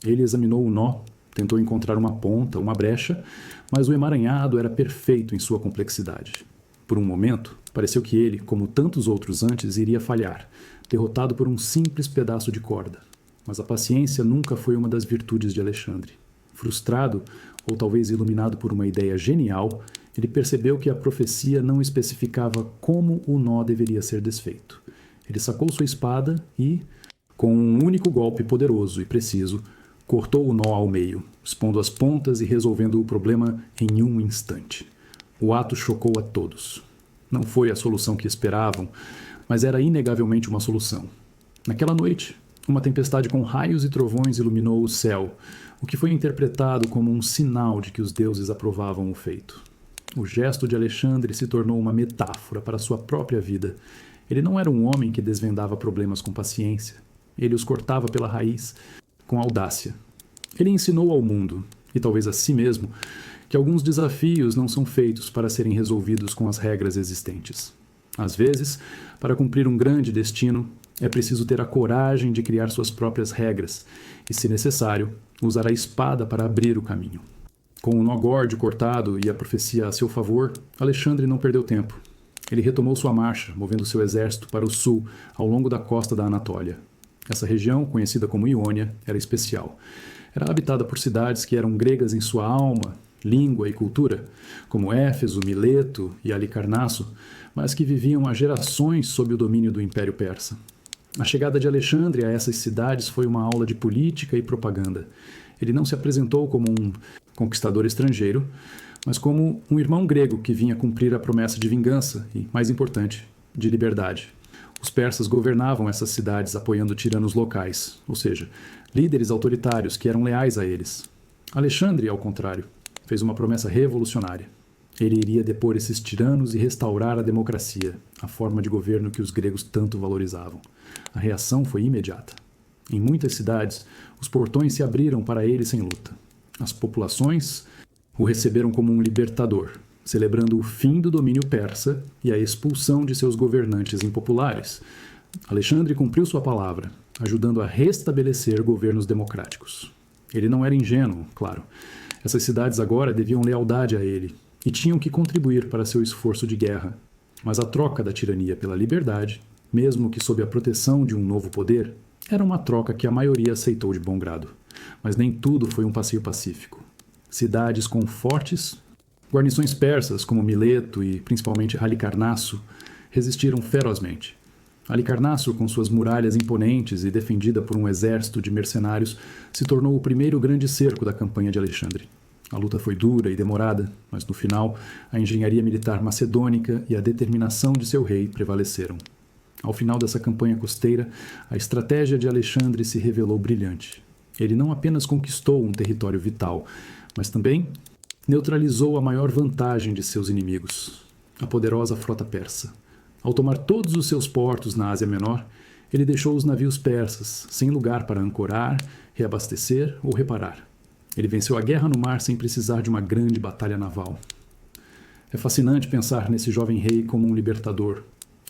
Ele examinou o nó, tentou encontrar uma ponta, uma brecha, mas o emaranhado era perfeito em sua complexidade. Por um momento, pareceu que ele, como tantos outros antes, iria falhar, derrotado por um simples pedaço de corda. Mas a paciência nunca foi uma das virtudes de Alexandre. Frustrado, ou talvez iluminado por uma ideia genial, ele percebeu que a profecia não especificava como o nó deveria ser desfeito. Ele sacou sua espada e, com um único golpe poderoso e preciso, cortou o nó ao meio, expondo as pontas e resolvendo o problema em um instante. O ato chocou a todos. Não foi a solução que esperavam, mas era inegavelmente uma solução. Naquela noite, uma tempestade com raios e trovões iluminou o céu, o que foi interpretado como um sinal de que os deuses aprovavam o feito. O gesto de Alexandre se tornou uma metáfora para sua própria vida. Ele não era um homem que desvendava problemas com paciência. Ele os cortava pela raiz, com audácia. Ele ensinou ao mundo, e talvez a si mesmo, que alguns desafios não são feitos para serem resolvidos com as regras existentes. Às vezes, para cumprir um grande destino, é preciso ter a coragem de criar suas próprias regras e, se necessário, usar a espada para abrir o caminho. Com o nó górdio cortado e a profecia a seu favor, Alexandre não perdeu tempo. Ele retomou sua marcha, movendo seu exército para o sul, ao longo da costa da Anatólia. Essa região, conhecida como Iônia, era especial. Era habitada por cidades que eram gregas em sua alma, língua e cultura, como Éfeso, Mileto e Halicarnasso, mas que viviam há gerações sob o domínio do Império Persa. A chegada de Alexandre a essas cidades foi uma aula de política e propaganda. Ele não se apresentou como um conquistador estrangeiro, mas como um irmão grego que vinha cumprir a promessa de vingança e, mais importante, de liberdade. Os persas governavam essas cidades apoiando tiranos locais, ou seja, líderes autoritários que eram leais a eles. Alexandre, ao contrário, fez uma promessa revolucionária. Ele iria depor esses tiranos e restaurar a democracia, a forma de governo que os gregos tanto valorizavam. A reação foi imediata. Em muitas cidades, os portões se abriram para ele sem luta. As populações o receberam como um libertador, celebrando o fim do domínio persa e a expulsão de seus governantes impopulares. Alexandre cumpriu sua palavra, ajudando a restabelecer governos democráticos. Ele não era ingênuo, claro. Essas cidades agora deviam lealdade a ele e tinham que contribuir para seu esforço de guerra. Mas a troca da tirania pela liberdade, mesmo que sob a proteção de um novo poder, era uma troca que a maioria aceitou de bom grado. Mas nem tudo foi um passeio pacífico. Cidades com fortes guarnições persas, como Mileto e principalmente Halicarnasso, resistiram ferozmente. Halicarnasso, com suas muralhas imponentes e defendida por um exército de mercenários, se tornou o primeiro grande cerco da campanha de Alexandre. A luta foi dura e demorada, mas no final, a engenharia militar macedônica e a determinação de seu rei prevaleceram. Ao final dessa campanha costeira, a estratégia de Alexandre se revelou brilhante. Ele não apenas conquistou um território vital, mas também neutralizou a maior vantagem de seus inimigos, a poderosa frota persa. Ao tomar todos os seus portos na Ásia Menor, ele deixou os navios persas sem lugar para ancorar, reabastecer ou reparar. Ele venceu a guerra no mar sem precisar de uma grande batalha naval. É fascinante pensar nesse jovem rei como um libertador.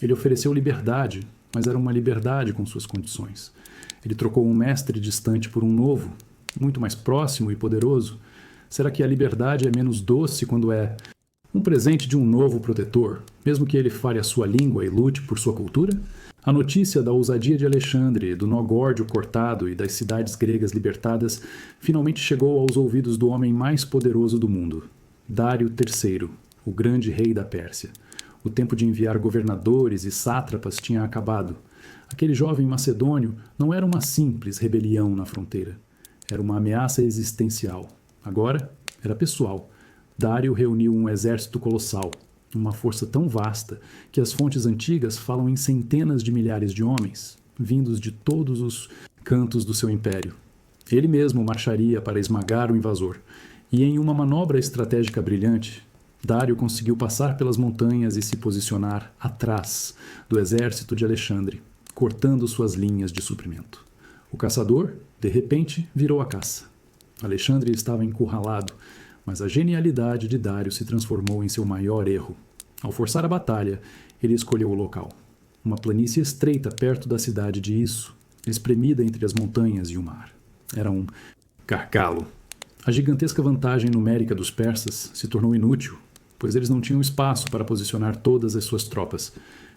Ele ofereceu liberdade, mas era uma liberdade com suas condições. Ele trocou um mestre distante por um novo, muito mais próximo e poderoso. Será que a liberdade é menos doce quando é um presente de um novo protetor, mesmo que ele fale a sua língua e lute por sua cultura? A notícia da ousadia de Alexandre, do nó górdio cortado e das cidades gregas libertadas finalmente chegou aos ouvidos do homem mais poderoso do mundo, Dário III, o grande rei da Pérsia. O tempo de enviar governadores e sátrapas tinha acabado. Aquele jovem macedônio não era uma simples rebelião na fronteira. Era uma ameaça existencial. Agora, era pessoal. Dário reuniu um exército colossal, uma força tão vasta que as fontes antigas falam em centenas de milhares de homens, vindos de todos os cantos do seu império. Ele mesmo marcharia para esmagar o invasor, e em uma manobra estratégica brilhante, Dário conseguiu passar pelas montanhas e se posicionar atrás do exército de Alexandre, cortando suas linhas de suprimento. O caçador, de repente, virou a caça. Alexandre estava encurralado, mas a genialidade de Dário se transformou em seu maior erro. Ao forçar a batalha, ele escolheu o local. Uma planície estreita perto da cidade de Isso, espremida entre as montanhas e o mar. Era um gargalo. A gigantesca vantagem numérica dos persas se tornou inútil, pois eles não tinham espaço para posicionar todas as suas tropas.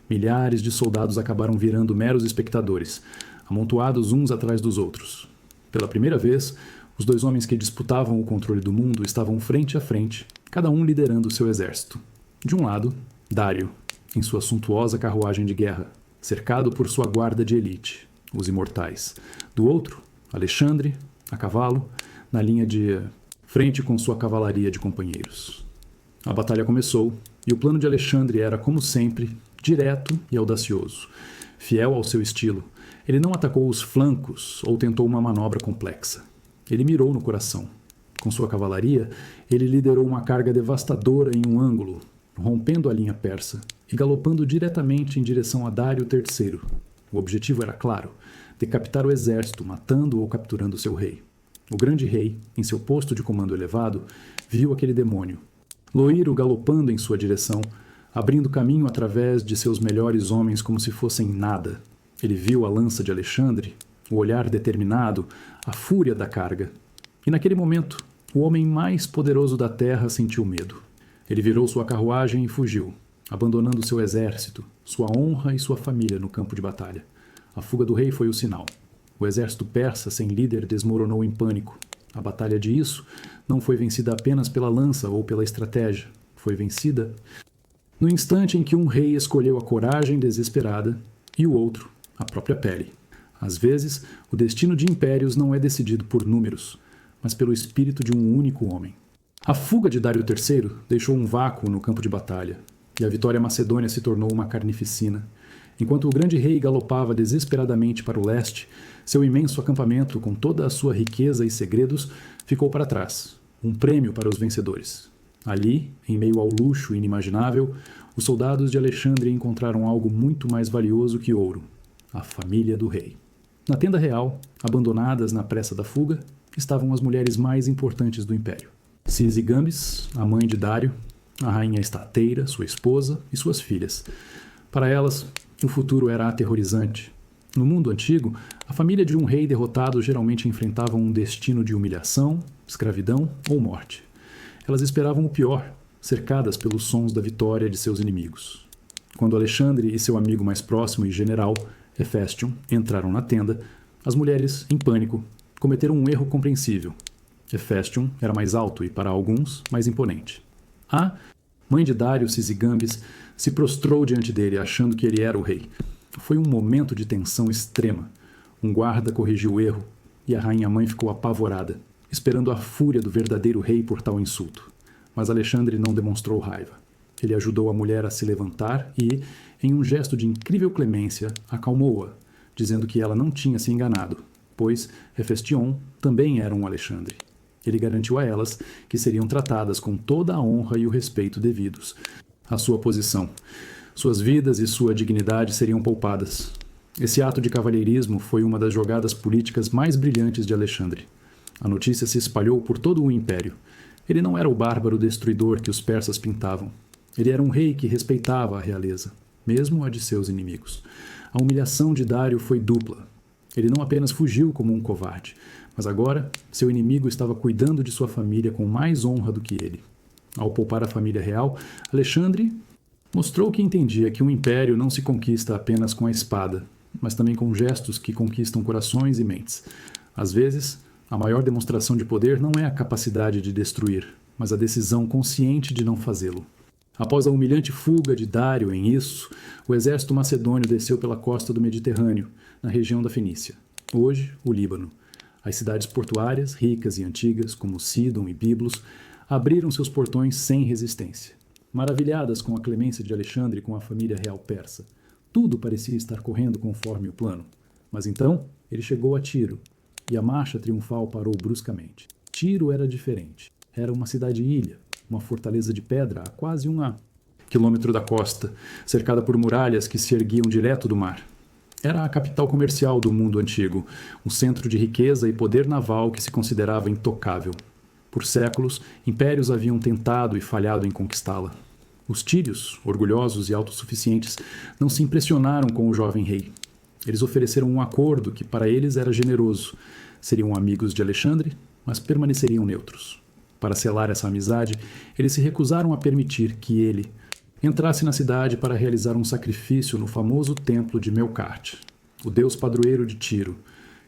Milhares de soldados acabaram virando meros espectadores, amontoados uns atrás dos outros. Pela primeira vez, os dois homens que disputavam o controle do mundo estavam frente a frente, cada um liderando seu exército. De um lado, Dário, em sua suntuosa carruagem de guerra, cercado por sua guarda de elite, os imortais. Do outro, Alexandre, a cavalo, na linha de frente com sua cavalaria de companheiros. A batalha começou, e o plano de Alexandre era, como sempre, direto e audacioso. Fiel ao seu estilo, ele não atacou os flancos ou tentou uma manobra complexa. Ele mirou no coração. Com sua cavalaria, ele liderou uma carga devastadora em um ângulo, rompendo a linha persa e galopando diretamente em direção a Dário III. O objetivo era claro: decapitar o exército, matando ou capturando seu rei. O grande rei, em seu posto de comando elevado, viu aquele demônio. Loiro galopando em sua direção, abrindo caminho através de seus melhores homens como se fossem nada. Ele viu a lança de Alexandre, o olhar determinado, a fúria da carga. E naquele momento, o homem mais poderoso da terra sentiu medo. Ele virou sua carruagem e fugiu, abandonando seu exército, sua honra e sua família no campo de batalha. A fuga do rei foi o sinal. O exército persa sem líder desmoronou em pânico. A batalha de Isso não foi vencida apenas pela lança ou pela estratégia. Foi vencida no instante em que um rei escolheu a coragem desesperada e o outro, a própria pele. Às vezes, o destino de impérios não é decidido por números, mas pelo espírito de um único homem. A fuga de Dário III deixou um vácuo no campo de batalha, e a vitória macedônia se tornou uma carnificina. Enquanto o grande rei galopava desesperadamente para o leste, seu imenso acampamento, com toda a sua riqueza e segredos, ficou para trás, um prêmio para os vencedores. Ali, em meio ao luxo inimaginável, os soldados de Alexandre encontraram algo muito mais valioso que ouro: a família do rei. Na tenda real, abandonadas na pressa da fuga, estavam as mulheres mais importantes do império. Sisygambis, a mãe de Dário, a rainha estateira, sua esposa e suas filhas. Para elas, o futuro era aterrorizante. No mundo antigo, a família de um rei derrotado geralmente enfrentava um destino de humilhação, escravidão ou morte. Elas esperavam o pior, cercadas pelos sons da vitória de seus inimigos. Quando Alexandre e seu amigo mais próximo e general, Hefestion, entraram na tenda, as mulheres, em pânico, cometeram um erro compreensível. Hefestion era mais alto e, para alguns, mais imponente. A mãe de Dário, Sisygambis, se prostrou diante dele, achando que ele era o rei. Foi um momento de tensão extrema. Um guarda corrigiu o erro e a rainha-mãe ficou apavorada. esperando a fúria do verdadeiro rei por tal insulto. Mas Alexandre não demonstrou raiva. Ele ajudou a mulher a se levantar e, em um gesto de incrível clemência, acalmou-a, dizendo que ela não tinha se enganado, pois Hefestion também era um Alexandre. Ele garantiu a elas que seriam tratadas com toda a honra e o respeito devidos à sua posição. Suas vidas e sua dignidade seriam poupadas. Esse ato de cavalheirismo foi uma das jogadas políticas mais brilhantes de Alexandre. A notícia se espalhou por todo o império. Ele não era o bárbaro destruidor que os persas pintavam. Ele era um rei que respeitava a realeza, mesmo a de seus inimigos. A humilhação de Dário foi dupla. Ele não apenas fugiu como um covarde, mas agora seu inimigo estava cuidando de sua família com mais honra do que ele. Ao poupar a família real, Alexandre mostrou que entendia que um império não se conquista apenas com a espada, mas também com gestos que conquistam corações e mentes. Às vezes, a maior demonstração de poder não é a capacidade de destruir, mas a decisão consciente de não fazê-lo. Após a humilhante fuga de Dário em Isso, o exército macedônio desceu pela costa do Mediterrâneo, na região da Fenícia, hoje o Líbano. As cidades portuárias, ricas e antigas, como Sidon e Biblos, abriram seus portões sem resistência. Maravilhadas com a clemência de Alexandre e com a família real persa, tudo parecia estar correndo conforme o plano. Mas então ele chegou a Tiro, e a marcha triunfal parou bruscamente. Tiro era diferente. Era uma cidade-ilha, uma fortaleza de pedra a quase 1 quilômetro da costa, cercada por muralhas que se erguiam direto do mar. Era a capital comercial do mundo antigo, um centro de riqueza e poder naval que se considerava intocável. Por séculos, impérios haviam tentado e falhado em conquistá-la. Os tírios, orgulhosos e autossuficientes, não se impressionaram com o jovem rei. Eles ofereceram um acordo que para eles era generoso. Seriam amigos de Alexandre, mas permaneceriam neutros. Para selar essa amizade, eles se recusaram a permitir que ele entrasse na cidade para realizar um sacrifício no famoso templo de Melkart, o deus padroeiro de Tiro,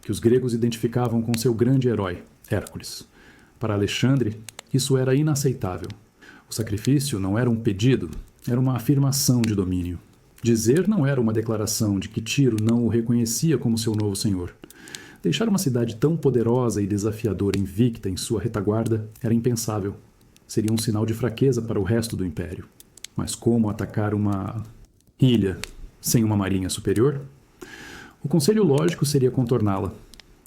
que os gregos identificavam com seu grande herói, Hércules. Para Alexandre, isso era inaceitável. O sacrifício não era um pedido, era uma afirmação de domínio. Dizer não era uma declaração de que Tiro não o reconhecia como seu novo senhor. Deixar uma cidade tão poderosa e desafiadora invicta em sua retaguarda era impensável. Seria um sinal de fraqueza para o resto do império. Mas como atacar uma ilha sem uma marinha superior? O conselho lógico seria contorná-la.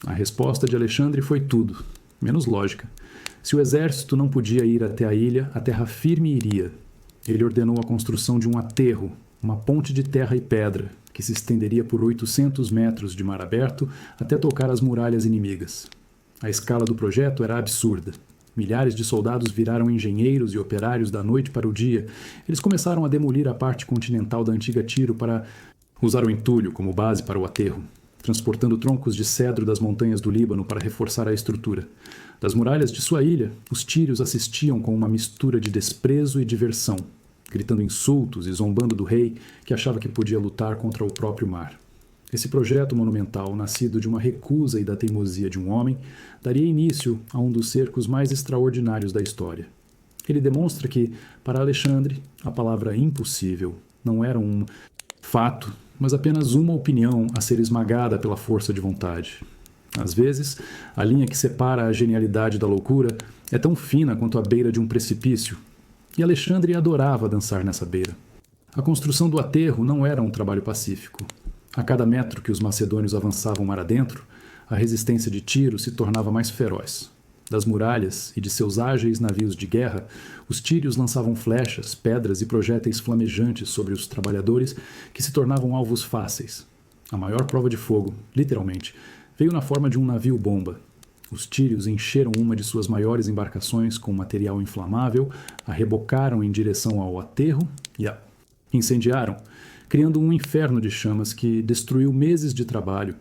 A resposta de Alexandre foi tudo, menos lógica. Se o exército não podia ir até a ilha, a terra firme iria. Ele ordenou a construção de um aterro, uma ponte de terra e pedra, que se estenderia por 800 metros de mar aberto até tocar as muralhas inimigas. A escala do projeto era absurda. Milhares de soldados viraram engenheiros e operários da noite para o dia. Eles começaram a demolir a parte continental da antiga Tiro para usar o entulho como base para o aterro, transportando troncos de cedro das montanhas do Líbano para reforçar a estrutura. Das muralhas de sua ilha, os tírios assistiam com uma mistura de desprezo e diversão, gritando insultos e zombando do rei que achava que podia lutar contra o próprio mar. Esse projeto monumental, nascido de uma recusa e da teimosia de um homem, daria início a um dos cercos mais extraordinários da história. Ele demonstra que, para Alexandre, a palavra impossível não era um fato, mas apenas uma opinião a ser esmagada pela força de vontade. Às vezes, a linha que separa a genialidade da loucura é tão fina quanto a beira de um precipício, e Alexandre adorava dançar nessa beira. A construção do aterro não era um trabalho pacífico. A cada metro que os macedônios avançavam mar adentro, a resistência de Tiro se tornava mais feroz. Das muralhas e de seus ágeis navios de guerra, os tírios lançavam flechas, pedras e projéteis flamejantes sobre os trabalhadores que se tornavam alvos fáceis. A maior prova de fogo, literalmente, veio na forma de um navio-bomba. Os tírios encheram uma de suas maiores embarcações com material inflamável, a rebocaram em direção ao aterro e a incendiaram, criando um inferno de chamas que destruiu meses de trabalho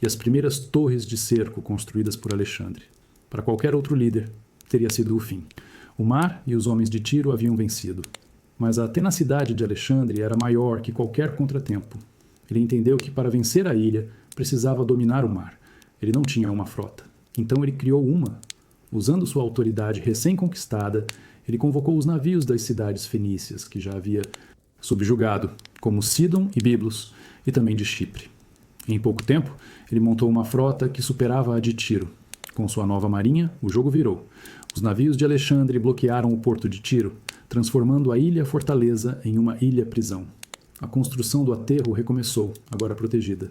e as primeiras torres de cerco construídas por Alexandre. Para qualquer outro líder, teria sido o fim. O mar e os homens de Tiro haviam vencido. Mas a tenacidade de Alexandre era maior que qualquer contratempo. Ele entendeu que para vencer a ilha, precisava dominar o mar. Ele não tinha uma frota. Então ele criou uma. Usando sua autoridade recém-conquistada, ele convocou os navios das cidades fenícias, que já havia subjugado, como Sidon e Biblos, e também de Chipre. Em pouco tempo, ele montou uma frota que superava a de Tiro. Com sua nova marinha, o jogo virou. Os navios de Alexandre bloquearam o porto de Tiro, transformando a ilha-fortaleza em uma ilha-prisão. A construção do aterro recomeçou, agora protegida.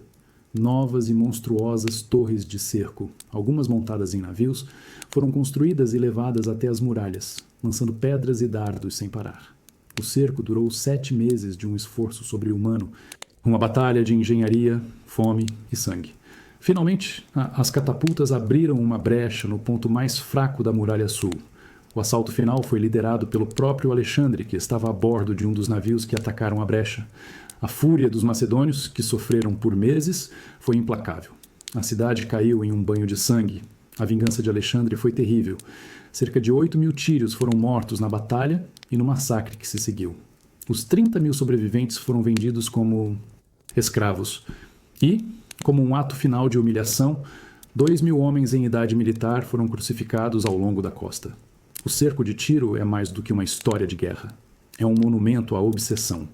Novas e monstruosas torres de cerco, algumas montadas em navios, foram construídas e levadas até as muralhas, lançando pedras e dardos sem parar. O cerco durou 7 meses de um esforço sobre-humano, uma batalha de engenharia, fome e sangue. Finalmente, as catapultas abriram uma brecha no ponto mais fraco da muralha sul. O assalto final foi liderado pelo próprio Alexandre, que estava a bordo de um dos navios que atacaram a brecha. A fúria dos macedônios, que sofreram por meses, foi implacável. A cidade caiu em um banho de sangue. A vingança de Alexandre foi terrível. Cerca de 8.000 tírios foram mortos na batalha e no massacre que se seguiu. Os 30.000 sobreviventes foram vendidos como escravos. E, como um ato final de humilhação, 2.000 homens em idade militar foram crucificados ao longo da costa. O cerco de Tiro é mais do que uma história de guerra. É um monumento à obsessão.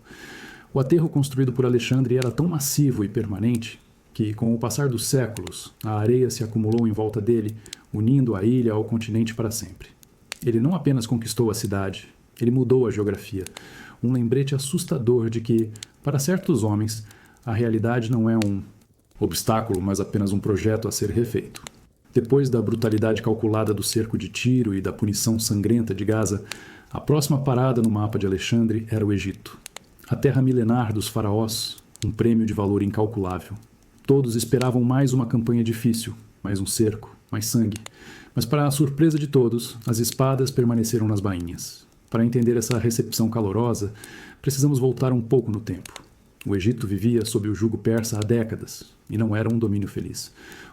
O aterro construído por Alexandre era tão massivo e permanente que, com o passar dos séculos, a areia se acumulou em volta dele, unindo a ilha ao continente para sempre. Ele não apenas conquistou a cidade, ele mudou a geografia. Um lembrete assustador de que, para certos homens, a realidade não é um obstáculo, mas apenas um projeto a ser refeito. Depois da brutalidade calculada do cerco de Tiro e da punição sangrenta de Gaza, a próxima parada no mapa de Alexandre era o Egito. A terra milenar dos faraós, um prêmio de valor incalculável. Todos esperavam mais uma campanha difícil, mais um cerco, mais sangue. Mas para a surpresa de todos, as espadas permaneceram nas bainhas. Para entender essa recepção calorosa, precisamos voltar um pouco no tempo. O Egito vivia sob o jugo persa há décadas, e não era um domínio feliz.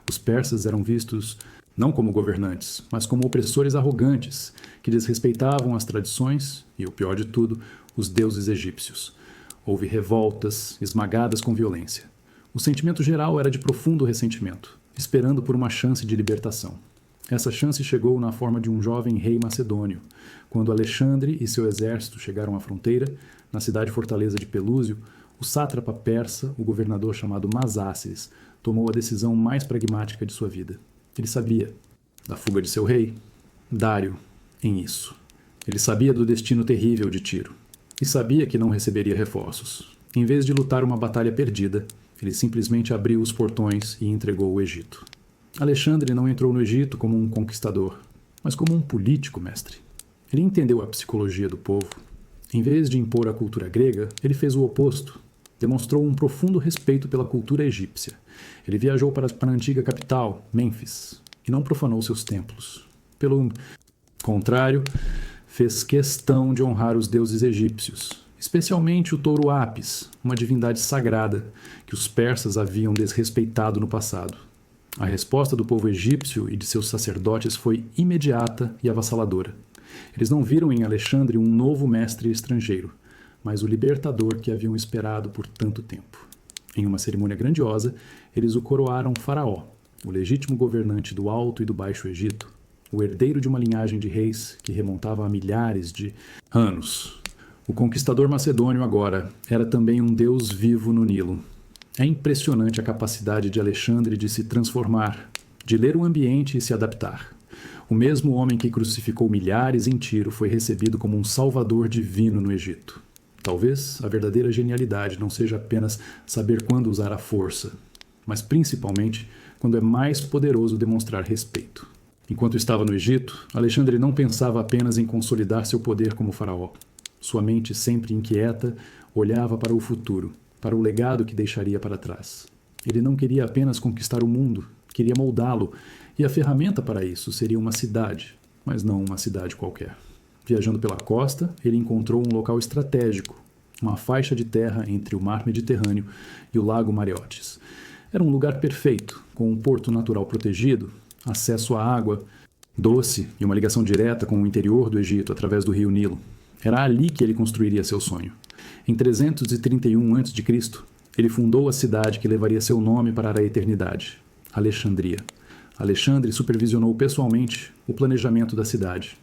Os persas eram vistos não como governantes, mas como opressores arrogantes, que desrespeitavam as tradições e, o pior de tudo, os deuses egípcios. Houve revoltas, esmagadas com violência. O sentimento geral era de profundo ressentimento, esperando por uma chance de libertação. Essa chance chegou na forma de um jovem rei macedônio. Quando Alexandre e seu exército chegaram à fronteira, na cidade-fortaleza de Pelúsio, o sátrapa persa, o governador chamado Masáceres, tomou a decisão mais pragmática de sua vida. Ele sabia da fuga de seu rei, Dário, em isso. Ele sabia do destino terrível de Tiro e sabia que não receberia reforços. Em vez de lutar uma batalha perdida, ele simplesmente abriu os portões e entregou o Egito. Alexandre não entrou no Egito como um conquistador, mas como um político, mestre. Ele entendeu a psicologia do povo. Em vez de impor a cultura grega, ele fez o oposto. Demonstrou um profundo respeito pela cultura egípcia. Ele viajou para a antiga capital, Mênfis, e não profanou seus templos. Pelo contrário, fez questão de honrar os deuses egípcios, especialmente o touro Apis, uma divindade sagrada que os persas haviam desrespeitado no passado. A resposta do povo egípcio e de seus sacerdotes foi imediata e avassaladora. Eles não viram em Alexandre um novo mestre estrangeiro, mas o libertador que haviam esperado por tanto tempo. Em uma cerimônia grandiosa, eles o coroaram faraó, o legítimo governante do Alto e do Baixo Egito, o herdeiro de uma linhagem de reis que remontava a milhares de anos. O conquistador macedônio agora era também um deus vivo no Nilo. É impressionante a capacidade de Alexandre de se transformar, de ler o ambiente e se adaptar. O mesmo homem que crucificou milhares em Tiro foi recebido como um salvador divino no Egito. Talvez a verdadeira genialidade não seja apenas saber quando usar a força, mas principalmente quando é mais poderoso demonstrar respeito. Enquanto estava no Egito, Alexandre não pensava apenas em consolidar seu poder como faraó. Sua mente, sempre inquieta, olhava para o futuro, para o legado que deixaria para trás. Ele não queria apenas conquistar o mundo, queria moldá-lo, e a ferramenta para isso seria uma cidade, mas não uma cidade qualquer. Viajando pela costa, ele encontrou um local estratégico, uma faixa de terra entre o mar Mediterrâneo e o lago Mareotis. Era um lugar perfeito, com um porto natural protegido, acesso à água doce e uma ligação direta com o interior do Egito através do rio Nilo. Era ali que ele construiria seu sonho. Em 331 a.C., ele fundou a cidade que levaria seu nome para a eternidade, Alexandria. Alexandre supervisionou pessoalmente o planejamento da cidade.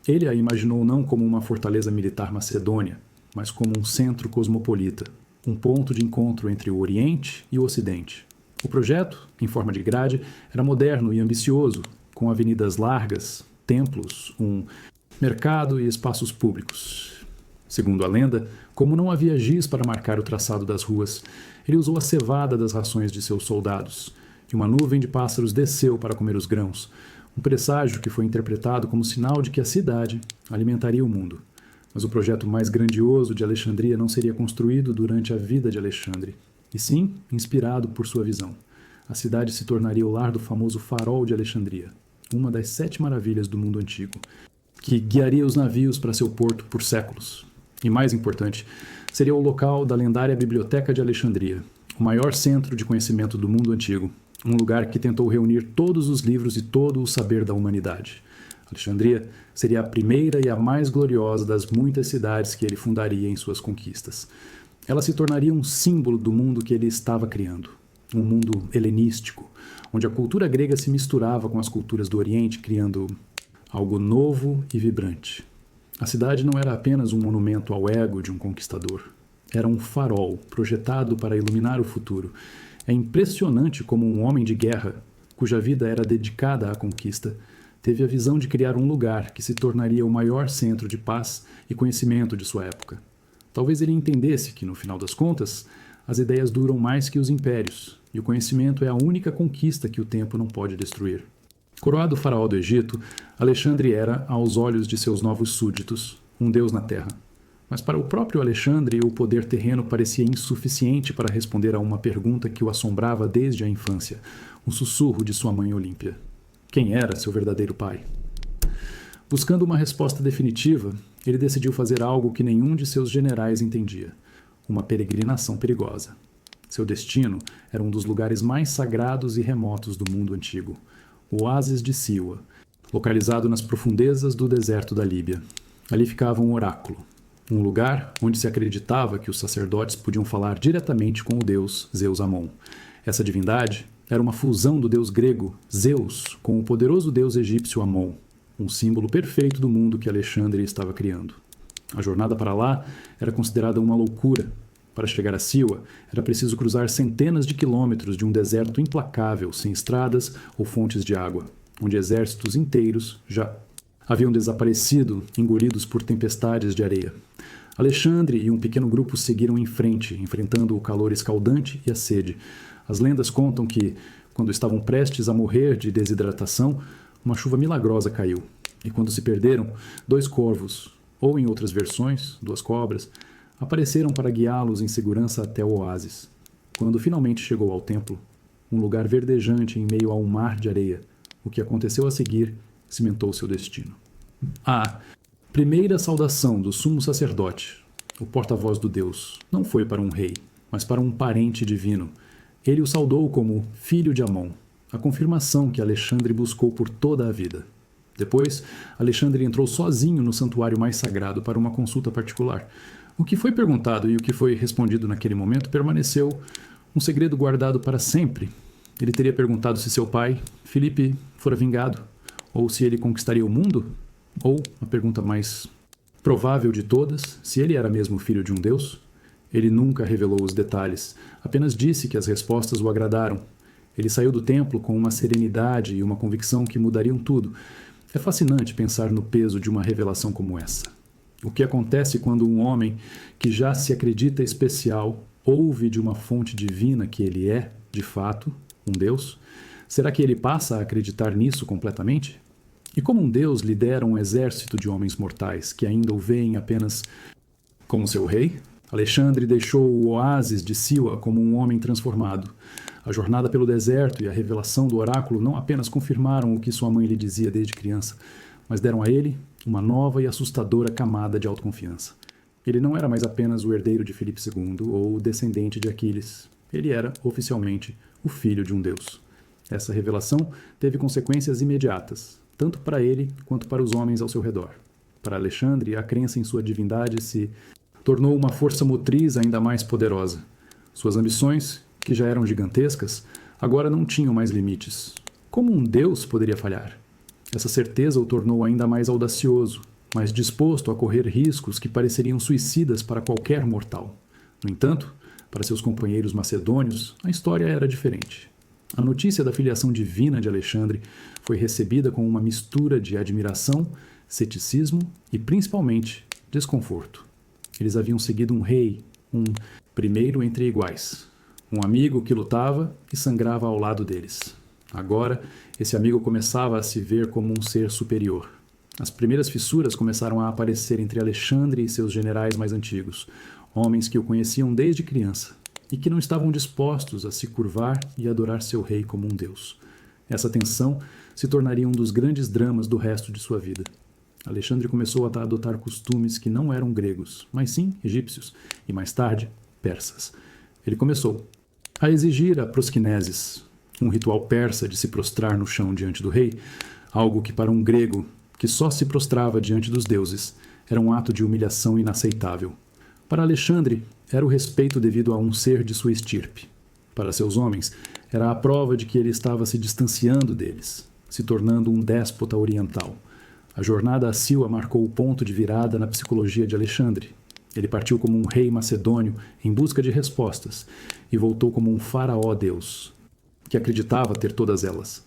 Ele a imaginou não como uma fortaleza militar macedônia, mas como um centro cosmopolita, um ponto de encontro entre o Oriente e o Ocidente. O projeto, em forma de grade, era moderno e ambicioso, com avenidas largas, templos, um mercado e espaços públicos. Segundo a lenda, como não havia giz para marcar o traçado das ruas, ele usou a cevada das rações de seus soldados, e uma nuvem de pássaros desceu para comer os grãos, um presságio que foi interpretado como sinal de que a cidade alimentaria o mundo. Mas o projeto mais grandioso de Alexandria não seria construído durante a vida de Alexandre, e sim inspirado por sua visão. A cidade se tornaria o lar do famoso Farol de Alexandria, uma das 7 maravilhas do mundo antigo, que guiaria os navios para seu porto por séculos. E mais importante, seria o local da lendária Biblioteca de Alexandria, o maior centro de conhecimento do mundo antigo, um lugar que tentou reunir todos os livros e todo o saber da humanidade. Alexandria seria a primeira e a mais gloriosa das muitas cidades que ele fundaria em suas conquistas. Ela se tornaria um símbolo do mundo que ele estava criando, um mundo helenístico, onde a cultura grega se misturava com as culturas do Oriente, criando algo novo e vibrante. A cidade não era apenas um monumento ao ego de um conquistador. Era um farol projetado para iluminar o futuro. É impressionante como um homem de guerra, cuja vida era dedicada à conquista, teve a visão de criar um lugar que se tornaria o maior centro de paz e conhecimento de sua época. Talvez ele entendesse que, no final das contas, as ideias duram mais que os impérios, e o conhecimento é a única conquista que o tempo não pode destruir. Coroado faraó do Egito, Alexandre era, aos olhos de seus novos súditos, um deus na terra. Mas para o próprio Alexandre, o poder terreno parecia insuficiente para responder a uma pergunta que o assombrava desde a infância, um sussurro de sua mãe Olímpia. Quem era seu verdadeiro pai? Buscando uma resposta definitiva, ele decidiu fazer algo que nenhum de seus generais entendia: uma peregrinação perigosa. Seu destino era um dos lugares mais sagrados e remotos do mundo antigo, o Oásis de Siwa, localizado nas profundezas do deserto da Líbia. Ali ficava um oráculo, um lugar onde se acreditava que os sacerdotes podiam falar diretamente com o deus Zeus Amon. Essa divindade era uma fusão do deus grego Zeus com o poderoso deus egípcio Amon, um símbolo perfeito do mundo que Alexandre estava criando. A jornada para lá era considerada uma loucura. Para chegar a Siwa, era preciso cruzar centenas de quilômetros de um deserto implacável, sem estradas ou fontes de água, onde exércitos inteiros já haviam desaparecido, engolidos por tempestades de areia. Alexandre e um pequeno grupo seguiram em frente, enfrentando o calor escaldante e a sede. As lendas contam que, quando estavam prestes a morrer de desidratação, uma chuva milagrosa caiu, e quando se perderam, 2 corvos, ou em outras versões, 2 cobras, apareceram para guiá-los em segurança até o oásis. Quando finalmente chegou ao templo, um lugar verdejante em meio a um mar de areia, o que aconteceu a seguir cimentou seu destino. A primeira saudação do sumo sacerdote, o porta-voz do Deus, não foi para um rei, mas para um parente divino. Ele o saudou como filho de Amon, a confirmação que Alexandre buscou por toda a vida. Depois, Alexandre entrou sozinho no santuário mais sagrado para uma consulta particular. O que foi perguntado e o que foi respondido naquele momento permaneceu um segredo guardado para sempre. Ele teria perguntado se seu pai, Filipe, fora vingado, ou se ele conquistaria o mundo, ou, a pergunta mais provável de todas, se ele era mesmo filho de um deus. Ele nunca revelou os detalhes, apenas disse que as respostas o agradaram. Ele saiu do templo com uma serenidade e uma convicção que mudariam tudo. É fascinante pensar no peso de uma revelação como essa. O que acontece quando um homem que já se acredita especial ouve de uma fonte divina que ele é, de fato, um Deus? Será que ele passa a acreditar nisso completamente? E como um Deus lidera um exército de homens mortais que ainda o veem apenas como seu rei? Alexandre deixou o oásis de Siwa como um homem transformado. A jornada pelo deserto e a revelação do oráculo não apenas confirmaram o que sua mãe lhe dizia desde criança, mas deram a ele uma nova e assustadora camada de autoconfiança. Ele não era mais apenas o herdeiro de Filipe II ou o descendente de Aquiles. Ele era, oficialmente, o filho de um deus. Essa revelação teve consequências imediatas, tanto para ele quanto para os homens ao seu redor. Para Alexandre, a crença em sua divindade se tornou uma força motriz ainda mais poderosa. Suas ambições, que já eram gigantescas, agora não tinham mais limites. Como um deus poderia falhar? Essa certeza o tornou ainda mais audacioso, mais disposto a correr riscos que pareceriam suicidas para qualquer mortal. No entanto, para seus companheiros macedônios, a história era diferente. A notícia da filiação divina de Alexandre foi recebida com uma mistura de admiração, ceticismo e, principalmente, desconforto. Eles haviam seguido um rei, um primeiro entre iguais, um amigo que lutava e sangrava ao lado deles. Agora, esse amigo começava a se ver como um ser superior. As primeiras fissuras começaram a aparecer entre Alexandre e seus generais mais antigos, homens que o conheciam desde criança e que não estavam dispostos a se curvar e adorar seu rei como um deus. Essa tensão se tornaria um dos grandes dramas do resto de sua vida. Alexandre começou a adotar costumes que não eram gregos, mas sim egípcios, e mais tarde, persas. Ele começou a exigir a prosquinesis, um ritual persa de se prostrar no chão diante do rei, algo que para um grego que só se prostrava diante dos deuses era um ato de humilhação inaceitável. Para Alexandre, era o respeito devido a um ser de sua estirpe. Para seus homens, era a prova de que ele estava se distanciando deles, se tornando um déspota oriental. A jornada a Sila marcou o ponto de virada na psicologia de Alexandre. Ele partiu como um rei macedônio em busca de respostas e voltou como um faraó-deus, que acreditava ter todas elas.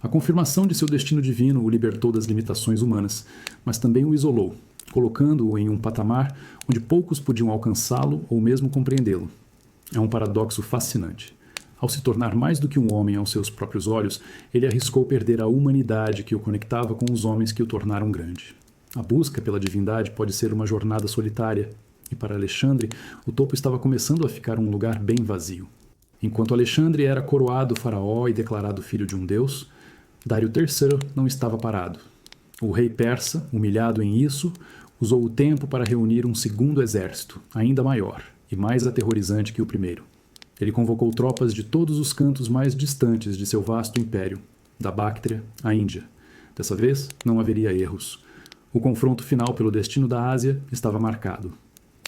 A confirmação de seu destino divino o libertou das limitações humanas, mas também o isolou, colocando-o em um patamar onde poucos podiam alcançá-lo ou mesmo compreendê-lo. É um paradoxo fascinante. Ao se tornar mais do que um homem aos seus próprios olhos, ele arriscou perder a humanidade que o conectava com os homens que o tornaram grande. A busca pela divindade pode ser uma jornada solitária, e para Alexandre, o topo estava começando a ficar um lugar bem vazio. Enquanto Alexandre era coroado faraó e declarado filho de um deus, Dário III não estava parado. O rei persa, humilhado em isso, usou o tempo para reunir um segundo exército, ainda maior e mais aterrorizante que o primeiro. Ele convocou tropas de todos os cantos mais distantes de seu vasto império, da Báctria à Índia. Dessa vez, não haveria erros. O confronto final pelo destino da Ásia estava marcado.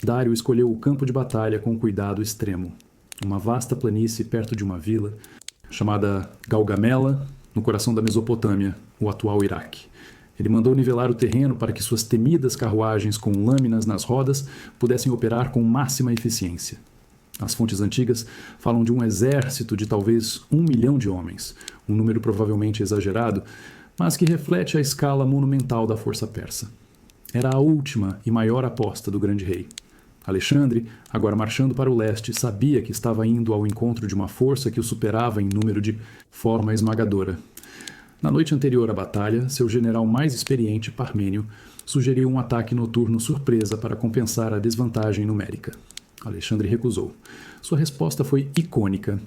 Dário escolheu o campo de batalha com cuidado extremo. Uma vasta planície perto de uma vila, chamada Gaugamela, no coração da Mesopotâmia, o atual Iraque. Ele mandou nivelar o terreno para que suas temidas carruagens com lâminas nas rodas pudessem operar com máxima eficiência. As fontes antigas falam de um exército de talvez 1 milhão de homens, um número provavelmente exagerado, mas que reflete a escala monumental da força persa. Era a última e maior aposta do grande rei. Alexandre, agora marchando para o leste, sabia que estava indo ao encontro de uma força que o superava em número de forma esmagadora. Na noite anterior à batalha, seu general mais experiente, Parmênio, sugeriu um ataque noturno surpresa para compensar a desvantagem numérica. Alexandre recusou. Sua resposta foi icônica.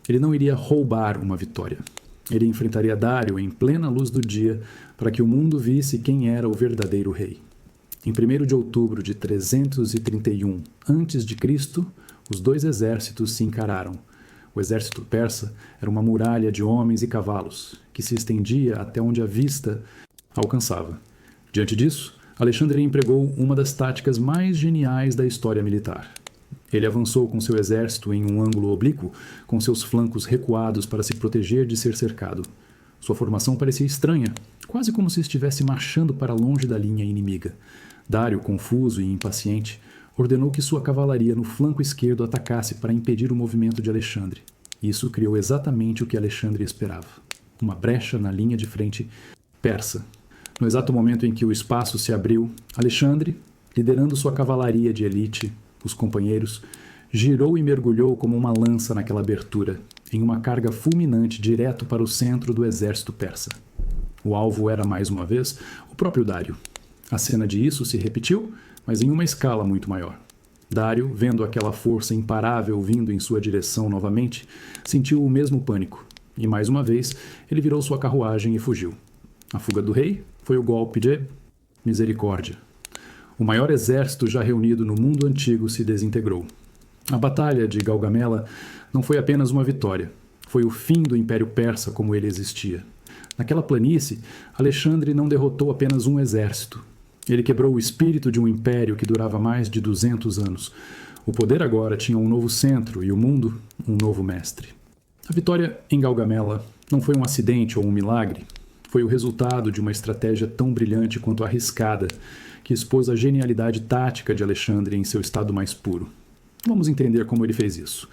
Ele não iria roubar uma vitória. Ele enfrentaria Dário em plena luz do dia para que o mundo visse quem era o verdadeiro rei. Em 1º de outubro de 331 a.C., os dois exércitos se encararam. O exército persa era uma muralha de homens e cavalos, que se estendia até onde a vista alcançava. Diante disso, Alexandre empregou uma das táticas mais geniais da história militar. Ele avançou com seu exército em um ângulo oblíquo, com seus flancos recuados para se proteger de ser cercado. Sua formação parecia estranha, quase como se estivesse marchando para longe da linha inimiga. Dário, confuso e impaciente, ordenou que sua cavalaria no flanco esquerdo atacasse para impedir o movimento de Alexandre. Isso criou exatamente o que Alexandre esperava: uma brecha na linha de frente persa. No exato momento em que o espaço se abriu, Alexandre, liderando sua cavalaria de elite, os companheiros, girou e mergulhou como uma lança naquela abertura, em uma carga fulminante direto para o centro do exército persa. O alvo era, mais uma vez, o próprio Dário. A cena de isso se repetiu, mas em uma escala muito maior. Dário, vendo aquela força imparável vindo em sua direção novamente, sentiu o mesmo pânico, e mais uma vez ele virou sua carruagem e fugiu. A fuga do rei foi o golpe de misericórdia. O maior exército já reunido no mundo antigo se desintegrou. A batalha de Gaugamela não foi apenas uma vitória, foi o fim do Império Persa como ele existia. Naquela planície, Alexandre não derrotou apenas um exército. Ele quebrou o espírito de um império que durava mais de 200 anos. O poder agora tinha um novo centro e o mundo um novo mestre. A vitória em Gaugamela não foi um acidente ou um milagre. Foi o resultado de uma estratégia tão brilhante quanto arriscada, que expôs a genialidade tática de Alexandre em seu estado mais puro. Vamos entender como ele fez isso.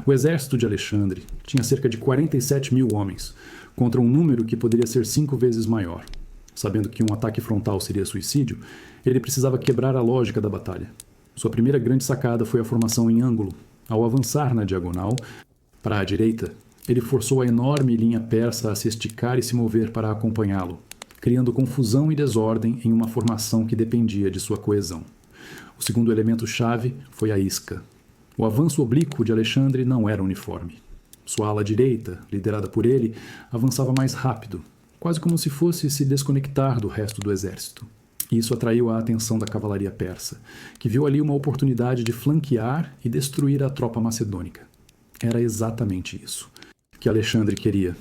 O exército de Alexandre tinha cerca de 47.000 homens, contra um número que poderia ser 5 vezes maior. Sabendo que um ataque frontal seria suicídio, ele precisava quebrar a lógica da batalha. Sua primeira grande sacada foi a formação em ângulo. Ao avançar na diagonal, para a direita, ele forçou a enorme linha persa a se esticar e se mover para acompanhá-lo, criando confusão e desordem em uma formação que dependia de sua coesão. O segundo elemento-chave foi a isca. O avanço oblíquo de Alexandre não era uniforme. Sua ala direita, liderada por ele, avançava mais rápido, quase como se fosse se desconectar do resto do exército. Isso atraiu a atenção da cavalaria persa, que viu ali uma oportunidade de flanquear e destruir a tropa macedônica. Era exatamente isso que Alexandre queria.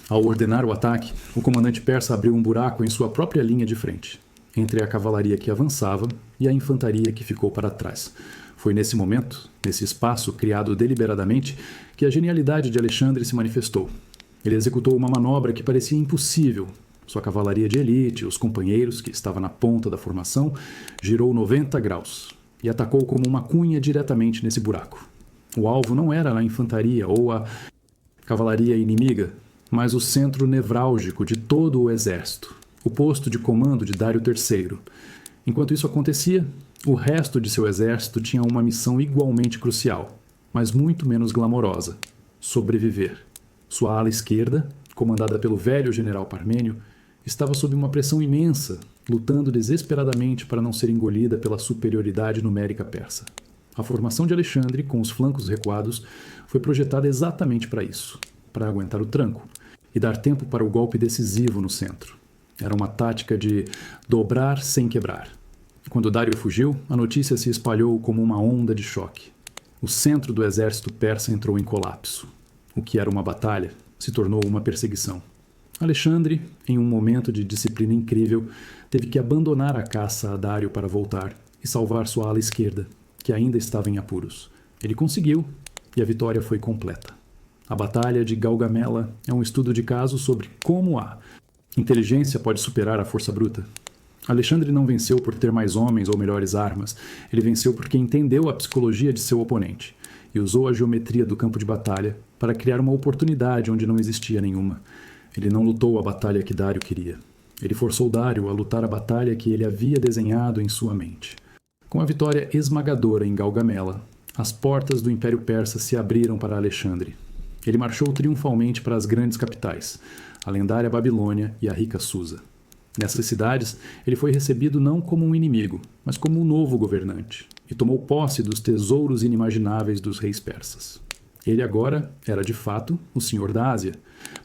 Ao ordenar o ataque, o comandante persa abriu um buraco em sua própria linha de frente, entre a cavalaria que avançava e a infantaria que ficou para trás. Foi nesse momento, nesse espaço criado deliberadamente, que a genialidade de Alexandre se manifestou. Ele executou uma manobra que parecia impossível. Sua cavalaria de elite, os companheiros, que estava na ponta da formação, girou 90 graus e atacou como uma cunha diretamente nesse buraco. O alvo não era a infantaria ou a cavalaria inimiga, mas o centro nevrálgico de todo o exército, o posto de comando de Dário III. Enquanto isso acontecia, o resto de seu exército tinha uma missão igualmente crucial, mas muito menos glamourosa: sobreviver. Sua ala esquerda, comandada pelo velho general Parmênio, estava sob uma pressão imensa, lutando desesperadamente para não ser engolida pela superioridade numérica persa. A formação de Alexandre, com os flancos recuados, foi projetada exatamente para isso, para aguentar o tranco e dar tempo para o golpe decisivo no centro. Era uma tática de dobrar sem quebrar. Quando Dário fugiu, a notícia se espalhou como uma onda de choque. O centro do exército persa entrou em colapso. O que era uma batalha se tornou uma perseguição. Alexandre, em um momento de disciplina incrível, teve que abandonar a caça a Dário para voltar e salvar sua ala esquerda, que ainda estava em apuros. Ele conseguiu, e a vitória foi completa. A Batalha de Gaugamela é um estudo de caso sobre como a inteligência pode superar a força bruta. Alexandre não venceu por ter mais homens ou melhores armas. Ele venceu porque entendeu a psicologia de seu oponente e usou a geometria do campo de batalha para criar uma oportunidade onde não existia nenhuma. Ele não lutou a batalha que Dário queria. Ele forçou Dário a lutar a batalha que ele havia desenhado em sua mente. Com a vitória esmagadora em Gaugamela, as portas do Império Persa se abriram para Alexandre. Ele marchou triunfalmente para as grandes capitais, a lendária Babilônia e a rica Susa. Nessas cidades, ele foi recebido não como um inimigo, mas como um novo governante, e tomou posse dos tesouros inimagináveis dos reis persas. Ele agora era, de fato, o senhor da Ásia,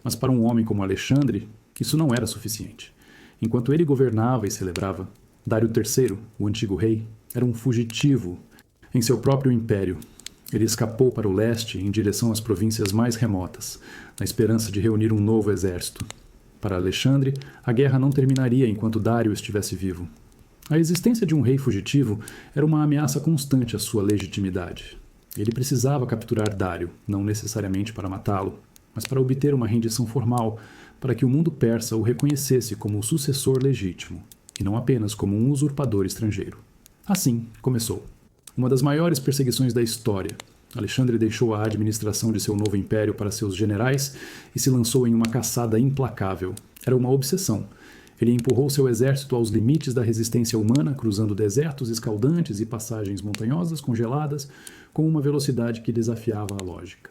mas para um homem como Alexandre, isso não era suficiente. Enquanto ele governava e celebrava, Dário III, o antigo rei, era um fugitivo em seu próprio império. Ele escapou para o leste em direção às províncias mais remotas, na esperança de reunir um novo exército. Para Alexandre, a guerra não terminaria enquanto Dário estivesse vivo. A existência de um rei fugitivo era uma ameaça constante à sua legitimidade. Ele precisava capturar Dário, não necessariamente para matá-lo, mas para obter uma rendição formal, para que o mundo persa o reconhecesse como o sucessor legítimo, e não apenas como um usurpador estrangeiro. Assim começou uma das maiores perseguições da história. Alexandre deixou a administração de seu novo império para seus generais e se lançou em uma caçada implacável. Era uma obsessão. Ele empurrou seu exército aos limites da resistência humana, cruzando desertos escaldantes e passagens montanhosas congeladas, com uma velocidade que desafiava a lógica.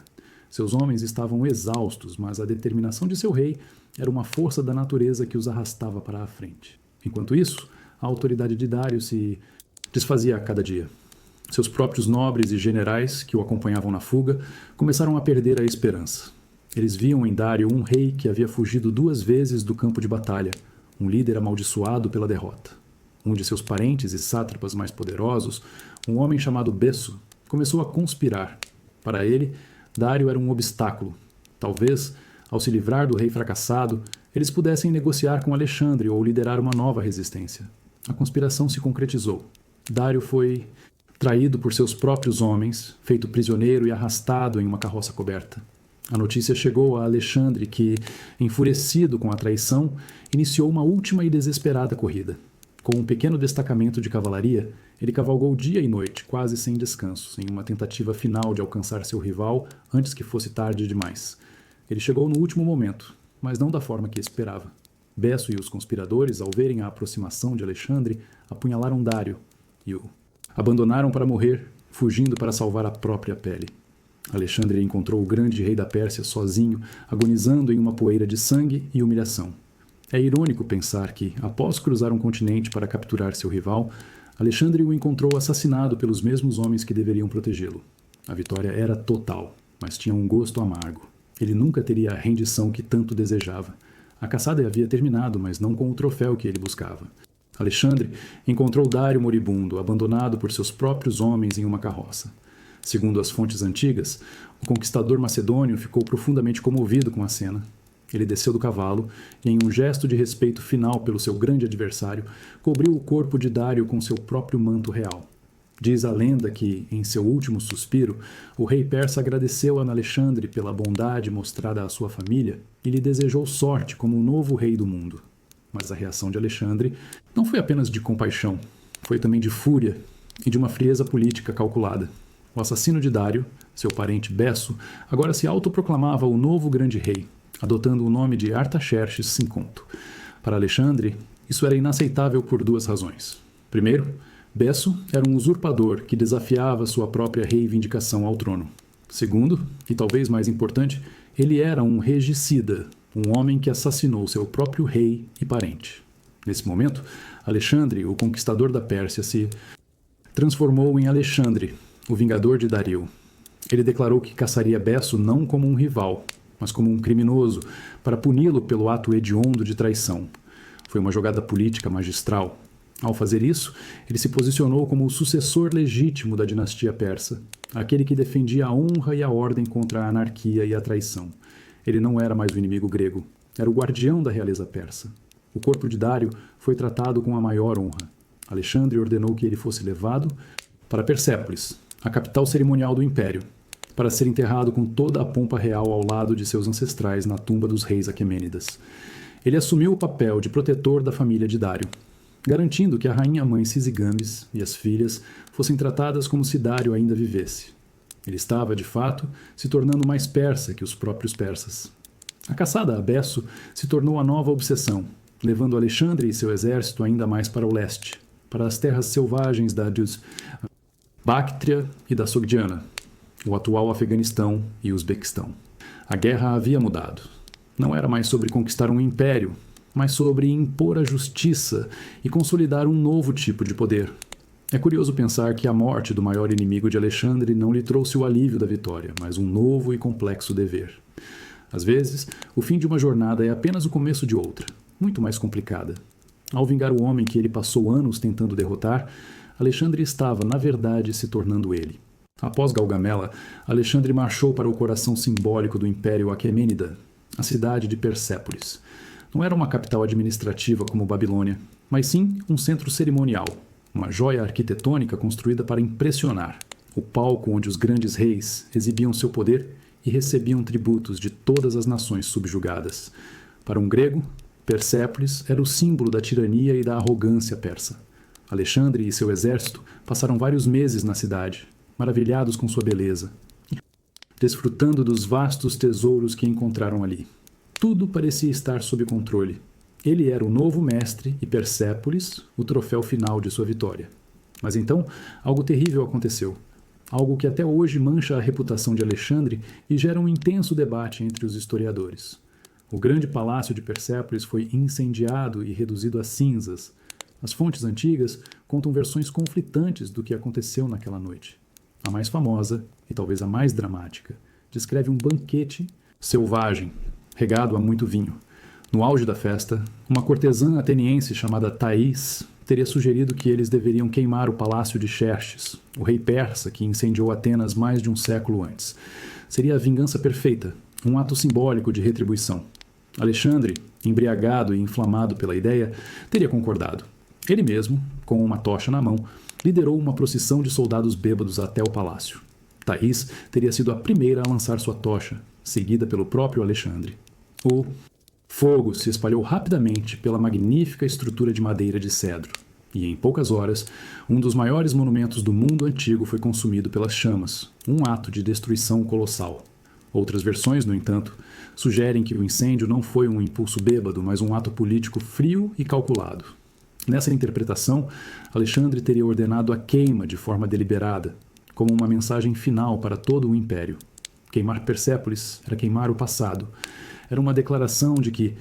Seus homens estavam exaustos, mas a determinação de seu rei era uma força da natureza que os arrastava para a frente. Enquanto isso, a autoridade de Dário se desfazia a cada dia. Seus próprios nobres e generais, que o acompanhavam na fuga, começaram a perder a esperança. Eles viam em Dário um rei que havia fugido 2 vezes do campo de batalha, um líder amaldiçoado pela derrota. Um de seus parentes e sátrapas mais poderosos, um homem chamado Besso, começou a conspirar. Para ele, Dário era um obstáculo. Talvez, ao se livrar do rei fracassado, eles pudessem negociar com Alexandre ou liderar uma nova resistência. A conspiração se concretizou. Dário foi traído por seus próprios homens, feito prisioneiro e arrastado em uma carroça coberta. A notícia chegou a Alexandre que, enfurecido com a traição, iniciou uma última e desesperada corrida. Com um pequeno destacamento de cavalaria, Ele cavalgou dia e noite, quase sem descansos, em uma tentativa final de alcançar seu rival antes que fosse tarde demais. Ele chegou no último momento, mas não da forma que esperava. Besso e os conspiradores, ao verem a aproximação de Alexandre, apunhalaram Dário e o abandonaram para morrer, fugindo para salvar a própria pele. Alexandre encontrou o grande rei da Pérsia sozinho, agonizando em uma poeira de sangue e humilhação. É irônico pensar que, após cruzar um continente para capturar seu rival, Alexandre o encontrou assassinado pelos mesmos homens que deveriam protegê-lo. A vitória era total, mas tinha um gosto amargo. Ele nunca teria a rendição que tanto desejava. A caçada havia terminado, mas não com o troféu que ele buscava. Alexandre encontrou Dário moribundo, abandonado por seus próprios homens em uma carroça. Segundo as fontes antigas, o conquistador macedônio ficou profundamente comovido com a cena. Ele desceu do cavalo e, em um gesto de respeito final pelo seu grande adversário, cobriu o corpo de Dário com seu próprio manto real. Diz a lenda que, em seu último suspiro, o rei persa agradeceu a Alexandre pela bondade mostrada à sua família e lhe desejou sorte como o novo rei do mundo. Mas a reação de Alexandre não foi apenas de compaixão, foi também de fúria e de uma frieza política calculada. O assassino de Dário, seu parente Besso, agora se autoproclamava o novo grande rei, adotando o nome de Artaxerxes II. Para Alexandre, isso era inaceitável por duas razões. Primeiro, Besso era um usurpador que desafiava sua própria reivindicação ao trono. Segundo, e talvez mais importante, ele era um regicida, um homem que assassinou seu próprio rei e parente. Nesse momento, Alexandre, o conquistador da Pérsia, se transformou em Alexandre, o vingador de Dario. Ele declarou que caçaria Besso não como um rival, mas como um criminoso, para puni-lo pelo ato hediondo de traição. Foi uma jogada política magistral. Ao fazer isso, ele se posicionou como o sucessor legítimo da dinastia persa, aquele que defendia a honra e a ordem contra a anarquia e a traição. Ele não era mais o inimigo grego, era o guardião da realeza persa. O corpo de Dário foi tratado com a maior honra. Alexandre ordenou que ele fosse levado para Persépolis, a capital cerimonial do império, para ser enterrado com toda a pompa real ao lado de seus ancestrais na tumba dos reis aquemênidas. Ele assumiu o papel de protetor da família de Dário, garantindo que a rainha-mãe Sisigames e as filhas fossem tratadas como se Dário ainda vivesse. Ele estava, de fato, se tornando mais persa que os próprios persas. A caçada a Besso se tornou a nova obsessão, levando Alexandre e seu exército ainda mais para o leste, para as terras selvagens da Báctria e da Sogdiana, o atual Afeganistão e Uzbequistão. A guerra havia mudado. Não era mais sobre conquistar um império, mas sobre impor a justiça e consolidar um novo tipo de poder. É curioso pensar que a morte do maior inimigo de Alexandre não lhe trouxe o alívio da vitória, mas um novo e complexo dever. Às vezes, o fim de uma jornada é apenas o começo de outra, muito mais complicada. Ao vingar o homem que ele passou anos tentando derrotar, Alexandre estava, na verdade, se tornando ele. Após Galgamela, Alexandre marchou para o coração simbólico do Império Aquemênida, a cidade de Persépolis. Não era uma capital administrativa como Babilônia, mas sim um centro cerimonial, uma joia arquitetônica construída para impressionar, o palco onde os grandes reis exibiam seu poder e recebiam tributos de todas as nações subjugadas. Para um grego, Persépolis era o símbolo da tirania e da arrogância persa. Alexandre e seu exército passaram vários meses na cidade, maravilhados com sua beleza, desfrutando dos vastos tesouros que encontraram ali. Tudo parecia estar sob controle. Ele era o novo mestre e Persépolis, o troféu final de sua vitória. Mas então, algo terrível aconteceu. Algo que até hoje mancha a reputação de Alexandre e gera um intenso debate entre os historiadores. O grande palácio de Persépolis foi incendiado e reduzido a cinzas. As fontes antigas contam versões conflitantes do que aconteceu naquela noite. A mais famosa, e talvez a mais dramática, descreve um banquete selvagem, regado a muito vinho. No auge da festa, uma cortesã ateniense chamada Thaís teria sugerido que eles deveriam queimar o palácio de Xerxes, o rei persa que incendiou Atenas mais de um século antes. Seria a vingança perfeita, um ato simbólico de retribuição. Alexandre, embriagado e inflamado pela ideia, teria concordado. Ele mesmo, com uma tocha na mão, liderou uma procissão de soldados bêbados até o palácio. Thaís teria sido a primeira a lançar sua tocha, seguida pelo próprio Alexandre. O fogo se espalhou rapidamente pela magnífica estrutura de madeira de cedro. E em poucas horas, um dos maiores monumentos do mundo antigo foi consumido pelas chamas, um ato de destruição colossal. Outras versões, no entanto, sugerem que o incêndio não foi um impulso bêbado, mas um ato político frio e calculado. Nessa interpretação, Alexandre teria ordenado a queima de forma deliberada, como uma mensagem final para todo o império. Queimar Persépolis era queimar o passado. Era uma declaração de que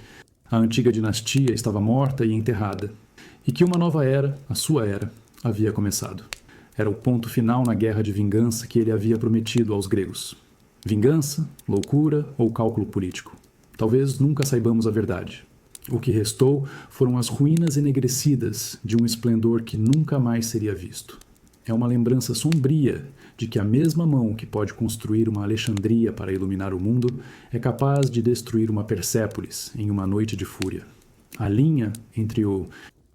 a antiga dinastia estava morta e enterrada, e que uma nova era, a sua era, havia começado. Era o ponto final na guerra de vingança que ele havia prometido aos gregos. Vingança, loucura ou cálculo político? Talvez nunca saibamos a verdade. O que restou foram as ruínas enegrecidas de um esplendor que nunca mais seria visto. É uma lembrança sombria de que a mesma mão que pode construir uma Alexandria para iluminar o mundo é capaz de destruir uma Persépolis em uma noite de fúria. A linha entre o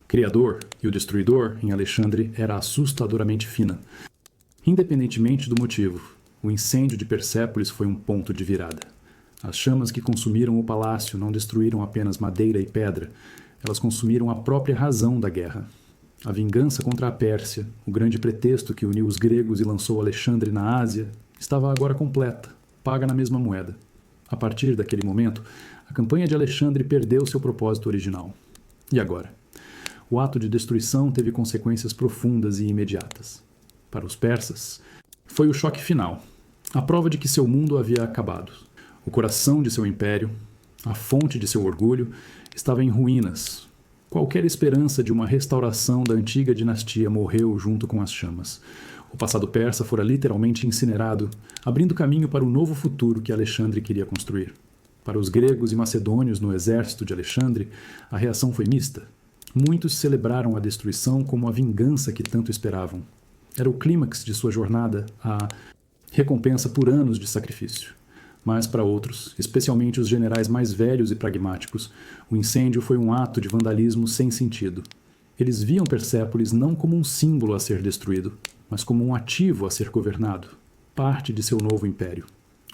Criador e o Destruidor em Alexandre era assustadoramente fina. Independentemente do motivo, o incêndio de Persépolis foi um ponto de virada. As chamas que consumiram o palácio não destruíram apenas madeira e pedra, elas consumiram a própria razão da guerra. A vingança contra a Pérsia, o grande pretexto que uniu os gregos e lançou Alexandre na Ásia, estava agora completa, paga na mesma moeda. A partir daquele momento, a campanha de Alexandre perdeu seu propósito original. E agora? O ato de destruição teve consequências profundas e imediatas. Para os persas, foi o choque final, a prova de que seu mundo havia acabado. O coração de seu império, a fonte de seu orgulho, estava em ruínas. Qualquer esperança de uma restauração da antiga dinastia morreu junto com as chamas. O passado persa fora literalmente incinerado, abrindo caminho para o novo futuro que Alexandre queria construir. Para os gregos e macedônios no exército de Alexandre, a reação foi mista. Muitos celebraram a destruição como a vingança que tanto esperavam. Era o clímax de sua jornada, a recompensa por anos de sacrifício. Mas para outros, especialmente os generais mais velhos e pragmáticos, o incêndio foi um ato de vandalismo sem sentido. Eles viam Persépolis não como um símbolo a ser destruído, mas como um ativo a ser governado, parte de seu novo império.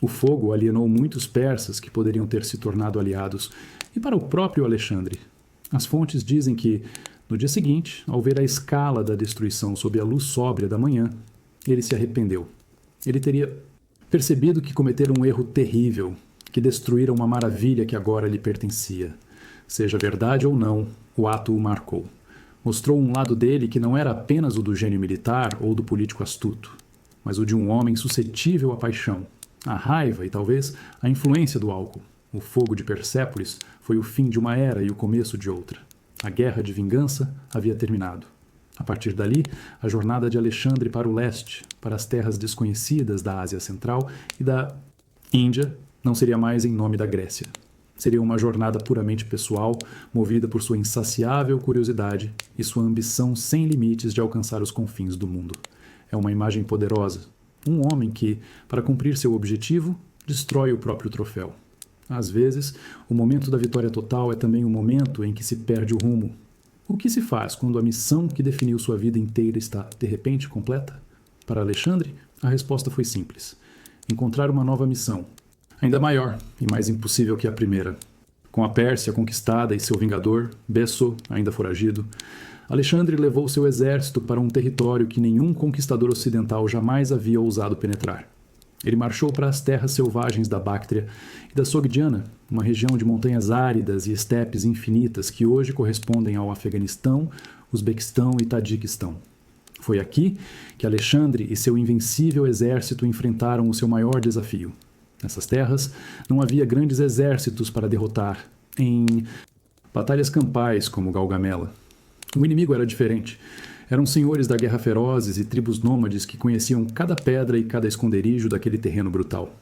O fogo alienou muitos persas que poderiam ter se tornado aliados, e para o próprio Alexandre. As fontes dizem que, no dia seguinte, ao ver a escala da destruição sob a luz sóbria da manhã, ele se arrependeu. Ele teria percebido que cometeram um erro terrível, que destruíram uma maravilha que agora lhe pertencia. Seja verdade ou não, o ato o marcou. Mostrou um lado dele que não era apenas o do gênio militar ou do político astuto, mas o de um homem suscetível à paixão, à raiva e talvez à influência do álcool. O fogo de Persépolis foi o fim de uma era e o começo de outra. A guerra de vingança havia terminado. A partir dali, a jornada de Alexandre para o leste, para as terras desconhecidas da Ásia Central e da Índia, não seria mais em nome da Grécia. Seria uma jornada puramente pessoal, movida por sua insaciável curiosidade e sua ambição sem limites de alcançar os confins do mundo. É uma imagem poderosa. Um homem que, para cumprir seu objetivo, destrói o próprio troféu. Às vezes, o momento da vitória total é também o momento em que se perde o rumo. O que se faz quando a missão que definiu sua vida inteira está, de repente, completa? Para Alexandre, a resposta foi simples. Encontrar uma nova missão, ainda maior e mais impossível que a primeira. Com a Pérsia conquistada e seu vingador, Besso, ainda foragido, Alexandre levou seu exército para um território que nenhum conquistador ocidental jamais havia ousado penetrar. Ele marchou para as terras selvagens da Báctria e da Sogdiana, uma região de montanhas áridas e estepes infinitas que hoje correspondem ao Afeganistão, Uzbequistão e Tadiquistão. Foi aqui que Alexandre e seu invencível exército enfrentaram o seu maior desafio. Nessas terras não havia grandes exércitos para derrotar, em batalhas campais como Gaugamela. O inimigo era diferente. Eram senhores da guerra ferozes e tribos nômades que conheciam cada pedra e cada esconderijo daquele terreno brutal.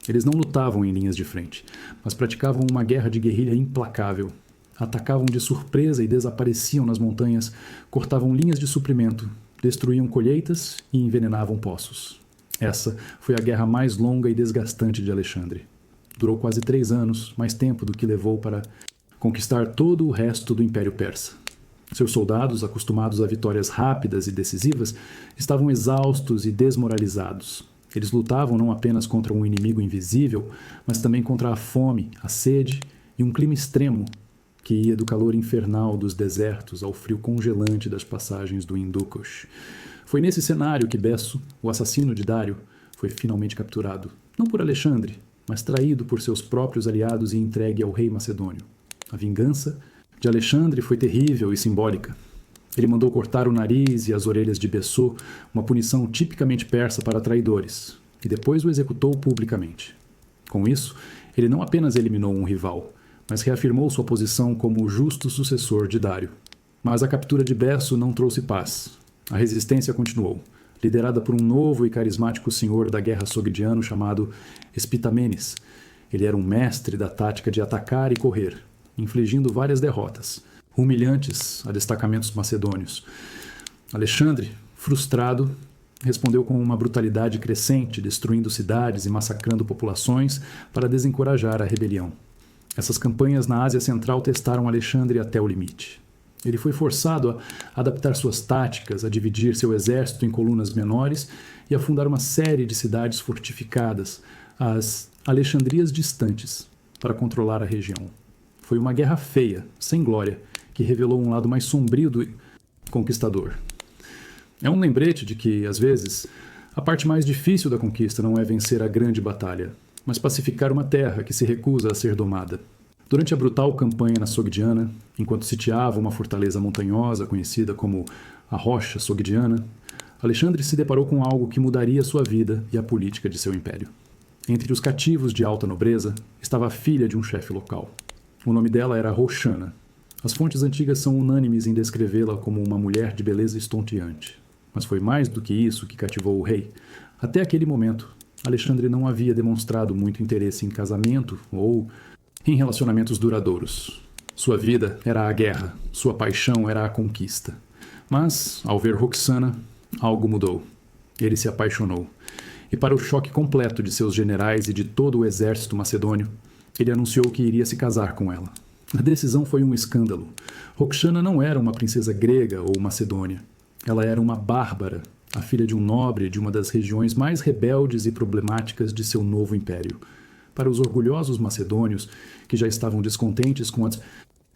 Eles não lutavam em linhas de frente, mas praticavam uma guerra de guerrilha implacável. Atacavam de surpresa e desapareciam nas montanhas, cortavam linhas de suprimento, destruíam colheitas e envenenavam poços. Essa foi a guerra mais longa e desgastante de Alexandre. Durou quase 3 anos, mais tempo do que levou para conquistar todo o resto do Império Persa. Seus soldados, acostumados a vitórias rápidas e decisivas, estavam exaustos e desmoralizados. Eles lutavam não apenas contra um inimigo invisível, mas também contra a fome, a sede e um clima extremo. que ia do calor infernal dos desertos ao frio congelante das passagens do Hindu-Kush. Foi nesse cenário que Besso, o assassino de Dário, foi finalmente capturado, não por Alexandre, mas traído por seus próprios aliados e entregue ao rei macedônio. A vingança de Alexandre foi terrível e simbólica. Ele mandou cortar o nariz e as orelhas de Bessô, uma punição tipicamente persa para traidores, e depois o executou publicamente. Com isso, ele não apenas eliminou um rival, mas reafirmou sua posição como o justo sucessor de Dário. Mas a captura de Besso não trouxe paz. A resistência continuou, liderada por um novo e carismático senhor da guerra sogdiano chamado Spitamenes. Ele era um mestre da tática de atacar e correr, infligindo várias derrotas, humilhantes a destacamentos macedônios. Alexandre, frustrado, respondeu com uma brutalidade crescente, destruindo cidades e massacrando populações para desencorajar a rebelião. Essas campanhas na Ásia Central testaram Alexandre até o limite. Ele foi forçado a adaptar suas táticas, a dividir seu exército em colunas menores e a fundar uma série de cidades fortificadas, as Alexandrias distantes, para controlar a região. Foi uma guerra feia, sem glória, que revelou um lado mais sombrio do conquistador. É um lembrete de que, às vezes, a parte mais difícil da conquista não é vencer a grande batalha, mas pacificar uma terra que se recusa a ser domada. Durante a brutal campanha na Sogdiana, enquanto sitiava uma fortaleza montanhosa conhecida como a Rocha Sogdiana, Alexandre se deparou com algo que mudaria sua vida e a política de seu império. Entre os cativos de alta nobreza estava a filha de um chefe local. O nome dela era Roxana. As fontes antigas são unânimes em descrevê-la como uma mulher de beleza estonteante. Mas foi mais do que isso que cativou o rei. Até aquele momento, Alexandre não havia demonstrado muito interesse em casamento ou em relacionamentos duradouros. Sua vida era a guerra, sua paixão era a conquista. Mas, ao ver Roxana, algo mudou. Ele se apaixonou. E para o choque completo de seus generais e de todo o exército macedônio, ele anunciou que iria se casar com ela. A decisão foi um escândalo. Roxana não era uma princesa grega ou macedônia. Ela era uma bárbara, a filha de um nobre de uma das regiões mais rebeldes e problemáticas de seu novo império. Para os orgulhosos macedônios, que já estavam descontentes com a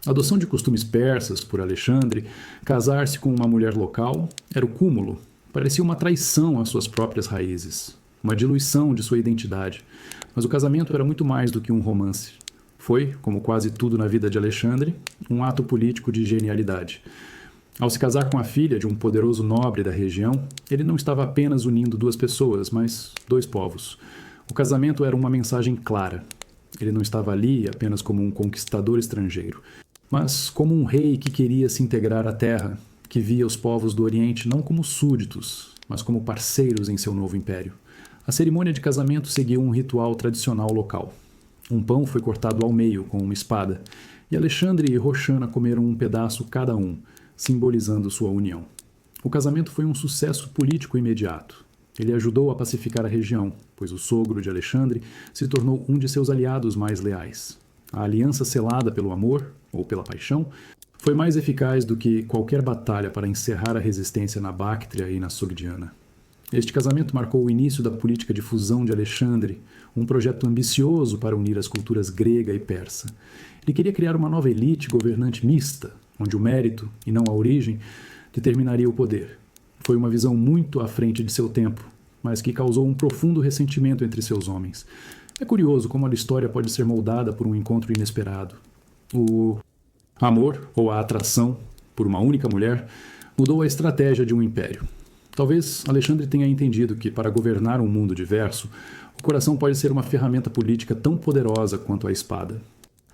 adoção de costumes persas por Alexandre, casar-se com uma mulher local era o cúmulo. Parecia uma traição às suas próprias raízes, uma diluição de sua identidade. Mas o casamento era muito mais do que um romance. Foi, como quase tudo na vida de Alexandre, um ato político de genialidade. Ao se casar com a filha de um poderoso nobre da região, ele não estava apenas unindo duas pessoas, mas dois povos. O casamento era uma mensagem clara. Ele não estava ali apenas como um conquistador estrangeiro, mas como um rei que queria se integrar à terra, que via os povos do Oriente não como súditos, mas como parceiros em seu novo império. A cerimônia de casamento seguiu um ritual tradicional local. Um pão foi cortado ao meio com uma espada, e Alexandre e Roxana comeram um pedaço cada um, simbolizando sua união. O casamento foi um sucesso político imediato. Ele ajudou a pacificar a região, pois o sogro de Alexandre se tornou um de seus aliados mais leais. A aliança selada pelo amor, ou pela paixão, foi mais eficaz do que qualquer batalha para encerrar a resistência na Báctria e na Sogdiana. Este casamento marcou o início da política de fusão de Alexandre, um projeto ambicioso para unir as culturas grega e persa. Ele queria criar uma nova elite governante mista, onde o mérito, e não a origem, determinaria o poder. Foi uma visão muito à frente de seu tempo, mas que causou um profundo ressentimento entre seus homens. É curioso como a história pode ser moldada por um encontro inesperado. O amor, ou a atração, por uma única mulher, mudou a estratégia de um império. Talvez Alexandre tenha entendido que, para governar um mundo diverso, o coração pode ser uma ferramenta política tão poderosa quanto a espada.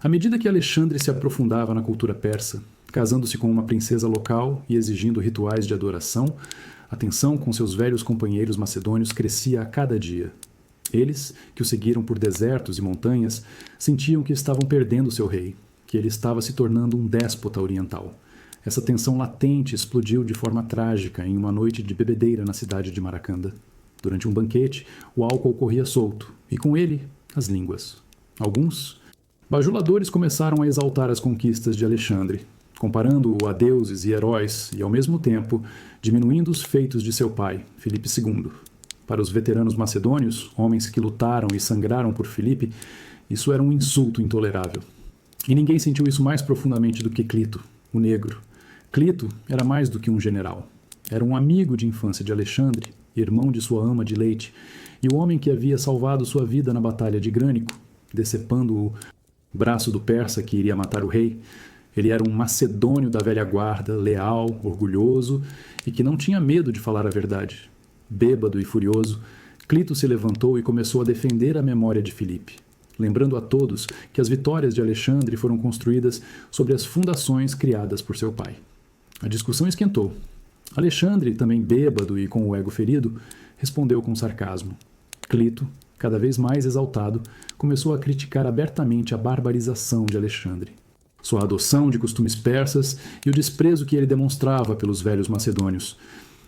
À medida que Alexandre se aprofundava na cultura persa, casando-se com uma princesa local e exigindo rituais de adoração, a tensão com seus velhos companheiros macedônios crescia a cada dia. Eles, que o seguiram por desertos e montanhas, sentiam que estavam perdendo seu rei, que ele estava se tornando um déspota oriental. Essa tensão latente explodiu de forma trágica em uma noite de bebedeira na cidade de Maracanda. Durante um banquete, o álcool corria solto, e com ele, as línguas. Alguns bajuladores começaram a exaltar as conquistas de Alexandre, comparando-o a deuses e heróis e, ao mesmo tempo, diminuindo os feitos de seu pai, Filipe II. Para os veteranos macedônios, homens que lutaram e sangraram por Filipe, isso era um insulto intolerável. E ninguém sentiu isso mais profundamente do que Clito, o negro. Clito era mais do que um general. Era um amigo de infância de Alexandre, irmão de sua ama de leite, e o homem que havia salvado sua vida na batalha de Grânico, decepando o braço do persa que iria matar o rei. Ele era um macedônio da velha guarda, leal, orgulhoso e que não tinha medo de falar a verdade. Bêbado e furioso, Clito se levantou e começou a defender a memória de Filipe, lembrando a todos que as vitórias de Alexandre foram construídas sobre as fundações criadas por seu pai. A discussão esquentou. Alexandre, também bêbado e com o ego ferido, respondeu com sarcasmo. Clito, cada vez mais exaltado, começou a criticar abertamente a barbarização de Alexandre, sua adoção de costumes persas e o desprezo que ele demonstrava pelos velhos macedônios.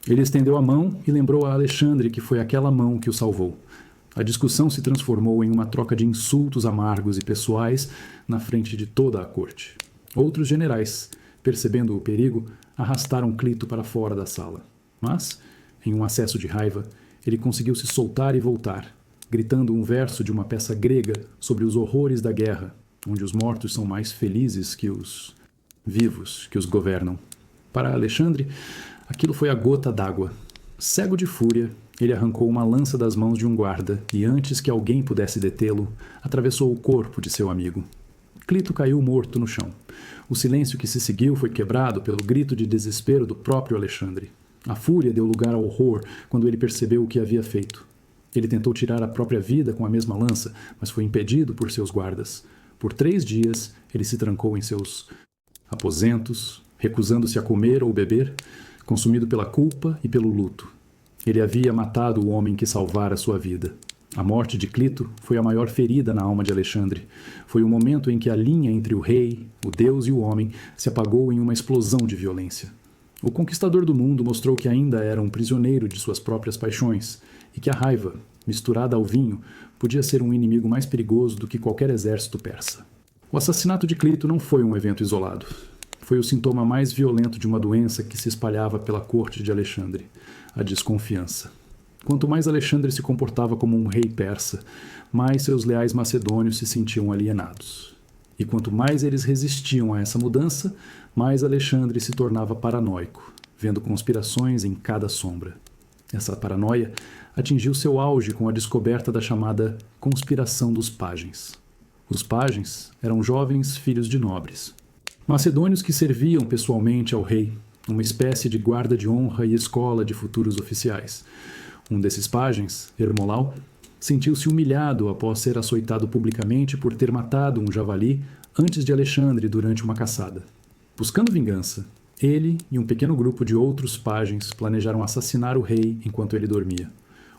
Ele estendeu a mão e lembrou a Alexandre que foi aquela mão que o salvou. A discussão se transformou em uma troca de insultos amargos e pessoais na frente de toda a corte. Outros generais, percebendo o perigo, arrastaram Clito para fora da sala. Mas, em um acesso de raiva, ele conseguiu se soltar e voltar, gritando um verso de uma peça grega sobre os horrores da guerra, onde os mortos são mais felizes que os vivos que os governam. Para Alexandre, aquilo foi a gota d'água. Cego de fúria, ele arrancou uma lança das mãos de um guarda e, antes que alguém pudesse detê-lo, atravessou o corpo de seu amigo. Clito caiu morto no chão. O silêncio que se seguiu foi quebrado pelo grito de desespero do próprio Alexandre. A fúria deu lugar ao horror quando ele percebeu o que havia feito. Ele tentou tirar a própria vida com a mesma lança, mas foi impedido por seus guardas. Por 3 dias, ele se trancou em seus aposentos, recusando-se a comer ou beber, consumido pela culpa e pelo luto. Ele havia matado o homem que salvara sua vida. A morte de Clito foi a maior ferida na alma de Alexandre. Foi o momento em que a linha entre o rei, o deus e o homem se apagou em uma explosão de violência. O conquistador do mundo mostrou que ainda era um prisioneiro de suas próprias paixões e que a raiva, misturada ao vinho, podia ser um inimigo mais perigoso do que qualquer exército persa. O assassinato de Clito não foi um evento isolado. Foi o sintoma mais violento de uma doença que se espalhava pela corte de Alexandre, a desconfiança. Quanto mais Alexandre se comportava como um rei persa, mais seus leais macedônios se sentiam alienados. E quanto mais eles resistiam a essa mudança, mais Alexandre se tornava paranoico, vendo conspirações em cada sombra. Essa paranoia atingiu seu auge com a descoberta da chamada Conspiração dos Pagens. Os pagens eram jovens filhos de nobres, macedônios que serviam pessoalmente ao rei, uma espécie de guarda de honra e escola de futuros oficiais. Um desses pagens, Hermolau, sentiu-se humilhado após ser açoitado publicamente por ter matado um javali antes de Alexandre durante uma caçada. Buscando vingança, ele e um pequeno grupo de outros pagens planejaram assassinar o rei enquanto ele dormia.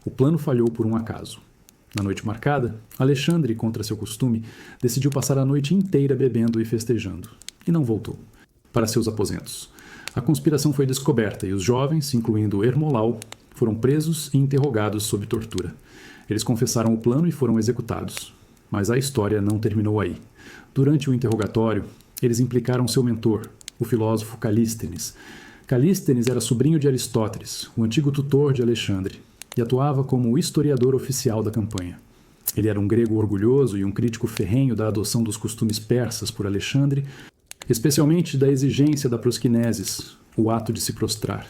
O plano falhou por um acaso. Na noite marcada, Alexandre, contra seu costume, decidiu passar a noite inteira bebendo e festejando, e não voltou para seus aposentos. A conspiração foi descoberta e os jovens, incluindo Hermolau, foram presos e interrogados sob tortura. Eles confessaram o plano e foram executados. Mas a história não terminou aí. Durante o interrogatório, eles implicaram seu mentor, o filósofo Calístenes. Calístenes era sobrinho de Aristóteles, o antigo tutor de Alexandre, e atuava como o historiador oficial da campanha. Ele era um grego orgulhoso e um crítico ferrenho da adoção dos costumes persas por Alexandre, especialmente da exigência da prosquinesis, o ato de se prostrar.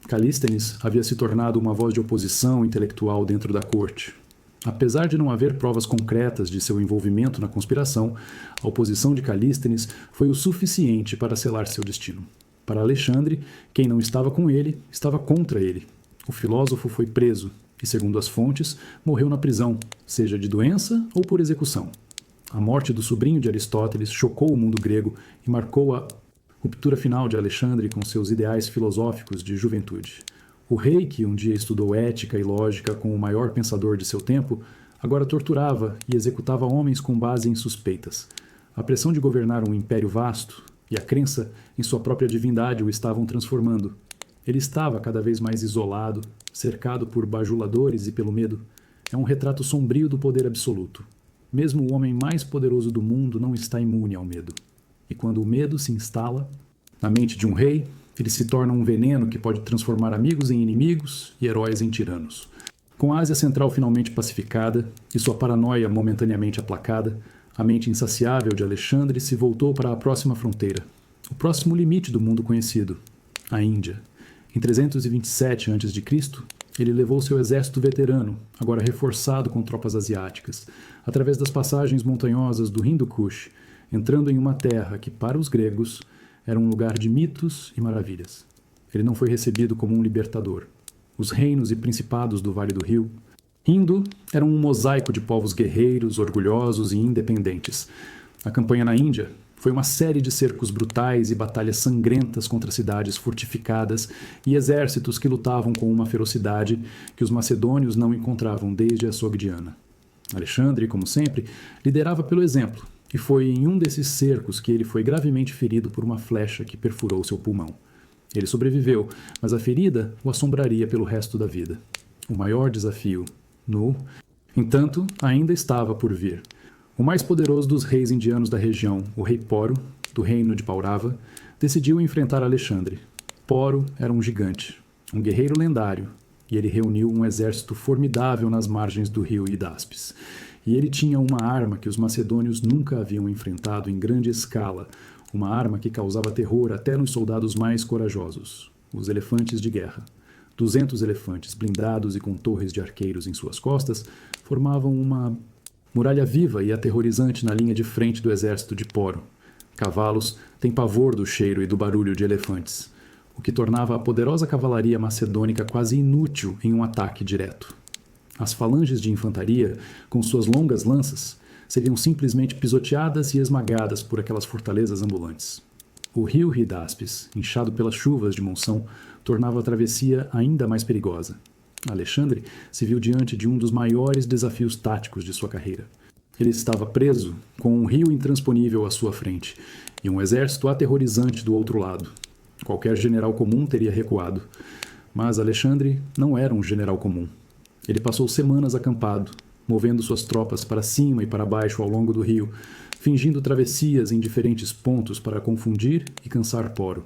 Calístenes havia se tornado uma voz de oposição intelectual dentro da corte. Apesar de não haver provas concretas de seu envolvimento na conspiração, a oposição de Calístenes foi o suficiente para selar seu destino. Para Alexandre, quem não estava com ele, estava contra ele. O filósofo foi preso e, segundo as fontes, morreu na prisão, seja de doença ou por execução. A morte do sobrinho de Aristóteles chocou o mundo grego e marcou a ruptura final de Alexandre com seus ideais filosóficos de juventude. O rei, que um dia estudou ética e lógica com o maior pensador de seu tempo, agora torturava e executava homens com base em suspeitas. A pressão de governar um império vasto e a crença em sua própria divindade o estavam transformando. Ele estava cada vez mais isolado, cercado por bajuladores e pelo medo. É um retrato sombrio do poder absoluto. Mesmo o homem mais poderoso do mundo não está imune ao medo. E quando o medo se instala na mente de um rei, ele se torna um veneno que pode transformar amigos em inimigos e heróis em tiranos. Com a Ásia Central finalmente pacificada e sua paranoia momentaneamente aplacada, A mente insaciável de Alexandre se voltou para a próxima fronteira, o próximo limite do mundo conhecido, a Índia. Em 327 a.C., ele levou seu exército veterano, agora reforçado com tropas asiáticas, através das passagens montanhosas do Hindu Kush, entrando em uma terra que, para os gregos, era um lugar de mitos e maravilhas. Ele não foi recebido como um libertador. Os reinos e principados do Vale do Rio Hindu eram um mosaico de povos guerreiros, orgulhosos e independentes. A campanha na Índia foi uma série de cercos brutais e batalhas sangrentas contra cidades fortificadas e exércitos que lutavam com uma ferocidade que os macedônios não encontravam desde a Sogdiana. Alexandre, como sempre, liderava pelo exemplo, e foi em um desses cercos que ele foi gravemente ferido por uma flecha que perfurou seu pulmão. Ele sobreviveu, mas a ferida o assombraria pelo resto da vida. O maior desafio, entanto, ainda estava por vir. O mais poderoso dos reis indianos da região, o rei Poro, do reino de Paurava, decidiu enfrentar Alexandre. Poro era um gigante, um guerreiro lendário, e ele reuniu um exército formidável nas margens do rio Hidáspes. E ele tinha uma arma que os macedônios nunca haviam enfrentado em grande escala, uma arma que causava terror até nos soldados mais corajosos, os elefantes de guerra. 200 elefantes, blindados e com torres de arqueiros em suas costas, formavam uma muralha viva e aterrorizante na linha de frente do exército de Poro. Cavalos têm pavor do cheiro e do barulho de elefantes, o que tornava a poderosa cavalaria macedônica quase inútil em um ataque direto. As falanges de infantaria, com suas longas lanças, seriam simplesmente pisoteadas e esmagadas por aquelas fortalezas ambulantes. O rio Hidáspes, inchado pelas chuvas de monção, tornava a travessia ainda mais perigosa. Alexandre se viu diante de um dos maiores desafios táticos de sua carreira. Ele estava preso, com um rio intransponível à sua frente e um exército aterrorizante do outro lado. Qualquer general comum teria recuado. Mas Alexandre não era um general comum. Ele passou semanas acampado, movendo suas tropas para cima e para baixo ao longo do rio, fingindo travessias em diferentes pontos para confundir e cansar Poro.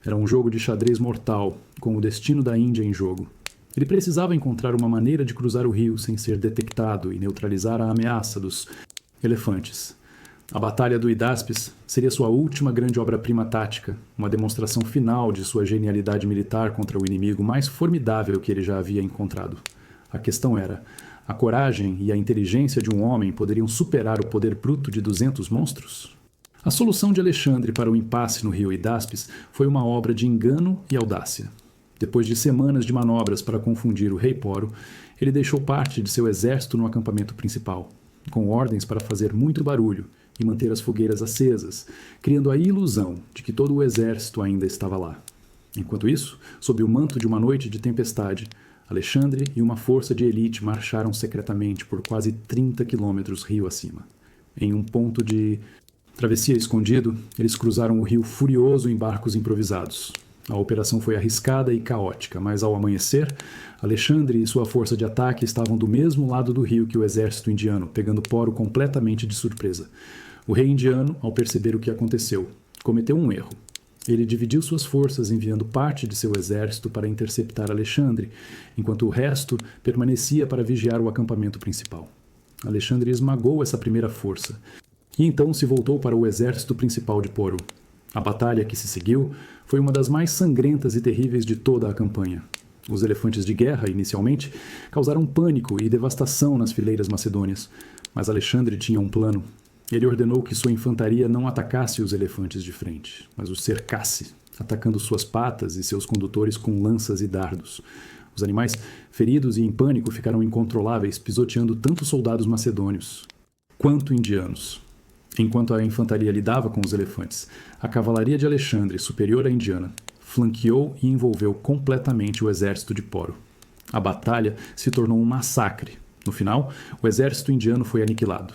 Era um jogo de xadrez mortal, com o destino da Índia em jogo. Ele precisava encontrar uma maneira de cruzar o rio sem ser detectado e neutralizar a ameaça dos elefantes. A Batalha do Hidáspes seria sua última grande obra-prima tática, uma demonstração final de sua genialidade militar contra o inimigo mais formidável que ele já havia encontrado. A questão era: a coragem e a inteligência de um homem poderiam superar o poder bruto de 200 monstros? A solução de Alexandre para o impasse no rio Hidáspes foi uma obra de engano e audácia. Depois de semanas de manobras para confundir o rei Poro, ele deixou parte de seu exército no acampamento principal, com ordens para fazer muito barulho e manter as fogueiras acesas, criando a ilusão de que todo o exército ainda estava lá. Enquanto isso, sob o manto de uma noite de tempestade, Alexandre e uma força de elite marcharam secretamente por quase 30 quilômetros rio acima. Em um ponto de travessia escondido, eles cruzaram o rio furioso em barcos improvisados. A operação foi arriscada e caótica, mas ao amanhecer, Alexandre e sua força de ataque estavam do mesmo lado do rio que o exército indiano, pegando Poro completamente de surpresa. O rei indiano, ao perceber o que aconteceu, cometeu um erro. Ele dividiu suas forças enviando parte de seu exército para interceptar Alexandre, enquanto o resto permanecia para vigiar o acampamento principal. Alexandre esmagou essa primeira força, e então se voltou para o exército principal de Poro. A batalha que se seguiu foi uma das mais sangrentas e terríveis de toda a campanha. Os elefantes de guerra, inicialmente, causaram pânico e devastação nas fileiras macedônias, mas Alexandre tinha um plano. Ele ordenou que sua infantaria não atacasse os elefantes de frente, mas os cercasse, atacando suas patas e seus condutores com lanças e dardos. Os animais, feridos e em pânico, ficaram incontroláveis, pisoteando tanto soldados macedônios quanto indianos. Enquanto a infantaria lidava com os elefantes, a cavalaria de Alexandre, superior à indiana, flanqueou e envolveu completamente o exército de Poro. A batalha se tornou um massacre. No final, o exército indiano foi aniquilado.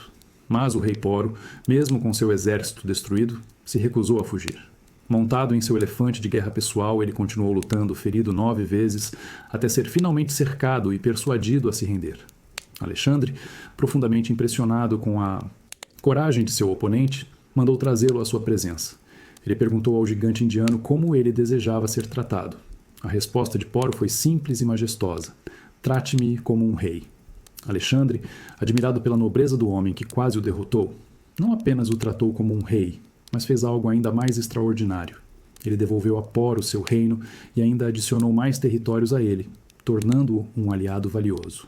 Mas o rei Poro, mesmo com seu exército destruído, se recusou a fugir. Montado em seu elefante de guerra pessoal, ele continuou lutando, ferido 9 vezes, até ser finalmente cercado e persuadido a se render. Alexandre, profundamente impressionado com a coragem de seu oponente, mandou trazê-lo à sua presença. Ele perguntou ao gigante indiano como ele desejava ser tratado. A resposta de Poro foi simples e majestosa: "Trate-me como um rei." Alexandre, admirado pela nobreza do homem que quase o derrotou, não apenas o tratou como um rei, mas fez algo ainda mais extraordinário. Ele devolveu a Poro seu reino e ainda adicionou mais territórios a ele, tornando-o um aliado valioso.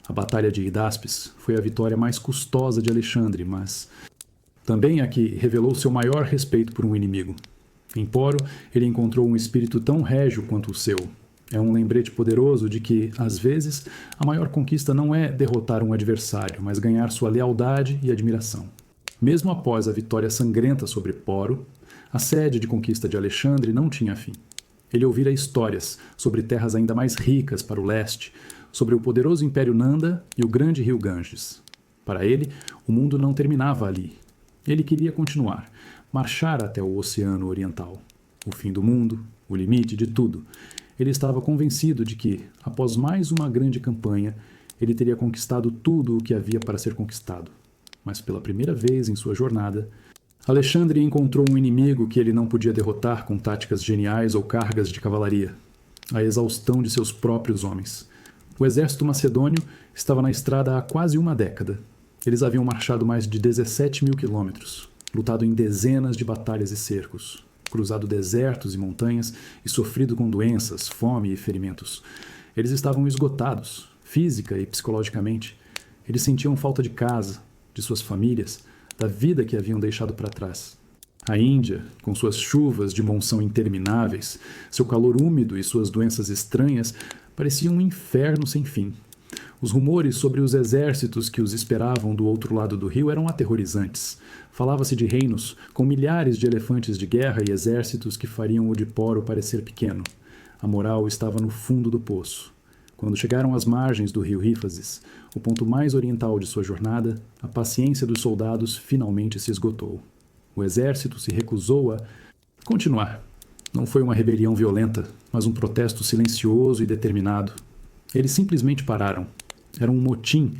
A Batalha de Hidáspes foi a vitória mais custosa de Alexandre, mas também a que revelou seu maior respeito por um inimigo. Em Poro, ele encontrou um espírito tão régio quanto o seu. É um lembrete poderoso de que, às vezes, a maior conquista não é derrotar um adversário, mas ganhar sua lealdade e admiração. Mesmo após a vitória sangrenta sobre Poro, a sede de conquista de Alexandre não tinha fim. Ele ouvira histórias sobre terras ainda mais ricas para o leste, sobre o poderoso Império Nanda e o grande rio Ganges. Para ele, o mundo não terminava ali. Ele queria continuar, marchar até o Oceano Oriental. O fim do mundo, o limite de tudo. Ele estava convencido de que, após mais uma grande campanha, ele teria conquistado tudo o que havia para ser conquistado. Mas pela primeira vez em sua jornada, Alexandre encontrou um inimigo que ele não podia derrotar com táticas geniais ou cargas de cavalaria. A exaustão de seus próprios homens. O exército macedônio estava na estrada há quase uma década. Eles haviam marchado mais de 17 mil quilômetros, lutado em dezenas de batalhas e cercos, cruzado desertos e montanhas e sofrido com doenças, fome e ferimentos. Eles estavam esgotados, física e psicologicamente. Eles sentiam falta de casa, de suas famílias, da vida que haviam deixado para trás. A Índia, com suas chuvas de monção intermináveis, seu calor úmido e suas doenças estranhas, parecia um inferno sem fim. Os rumores sobre os exércitos que os esperavam do outro lado do rio eram aterrorizantes. Falava-se de reinos com milhares de elefantes de guerra e exércitos que fariam o de Poro parecer pequeno. A moral estava no fundo do poço. Quando chegaram às margens do rio Rífasis, o ponto mais oriental de sua jornada, a paciência dos soldados finalmente se esgotou. O exército se recusou a continuar. Não foi uma rebelião violenta, mas um protesto silencioso e determinado. Eles simplesmente pararam. Era um motim.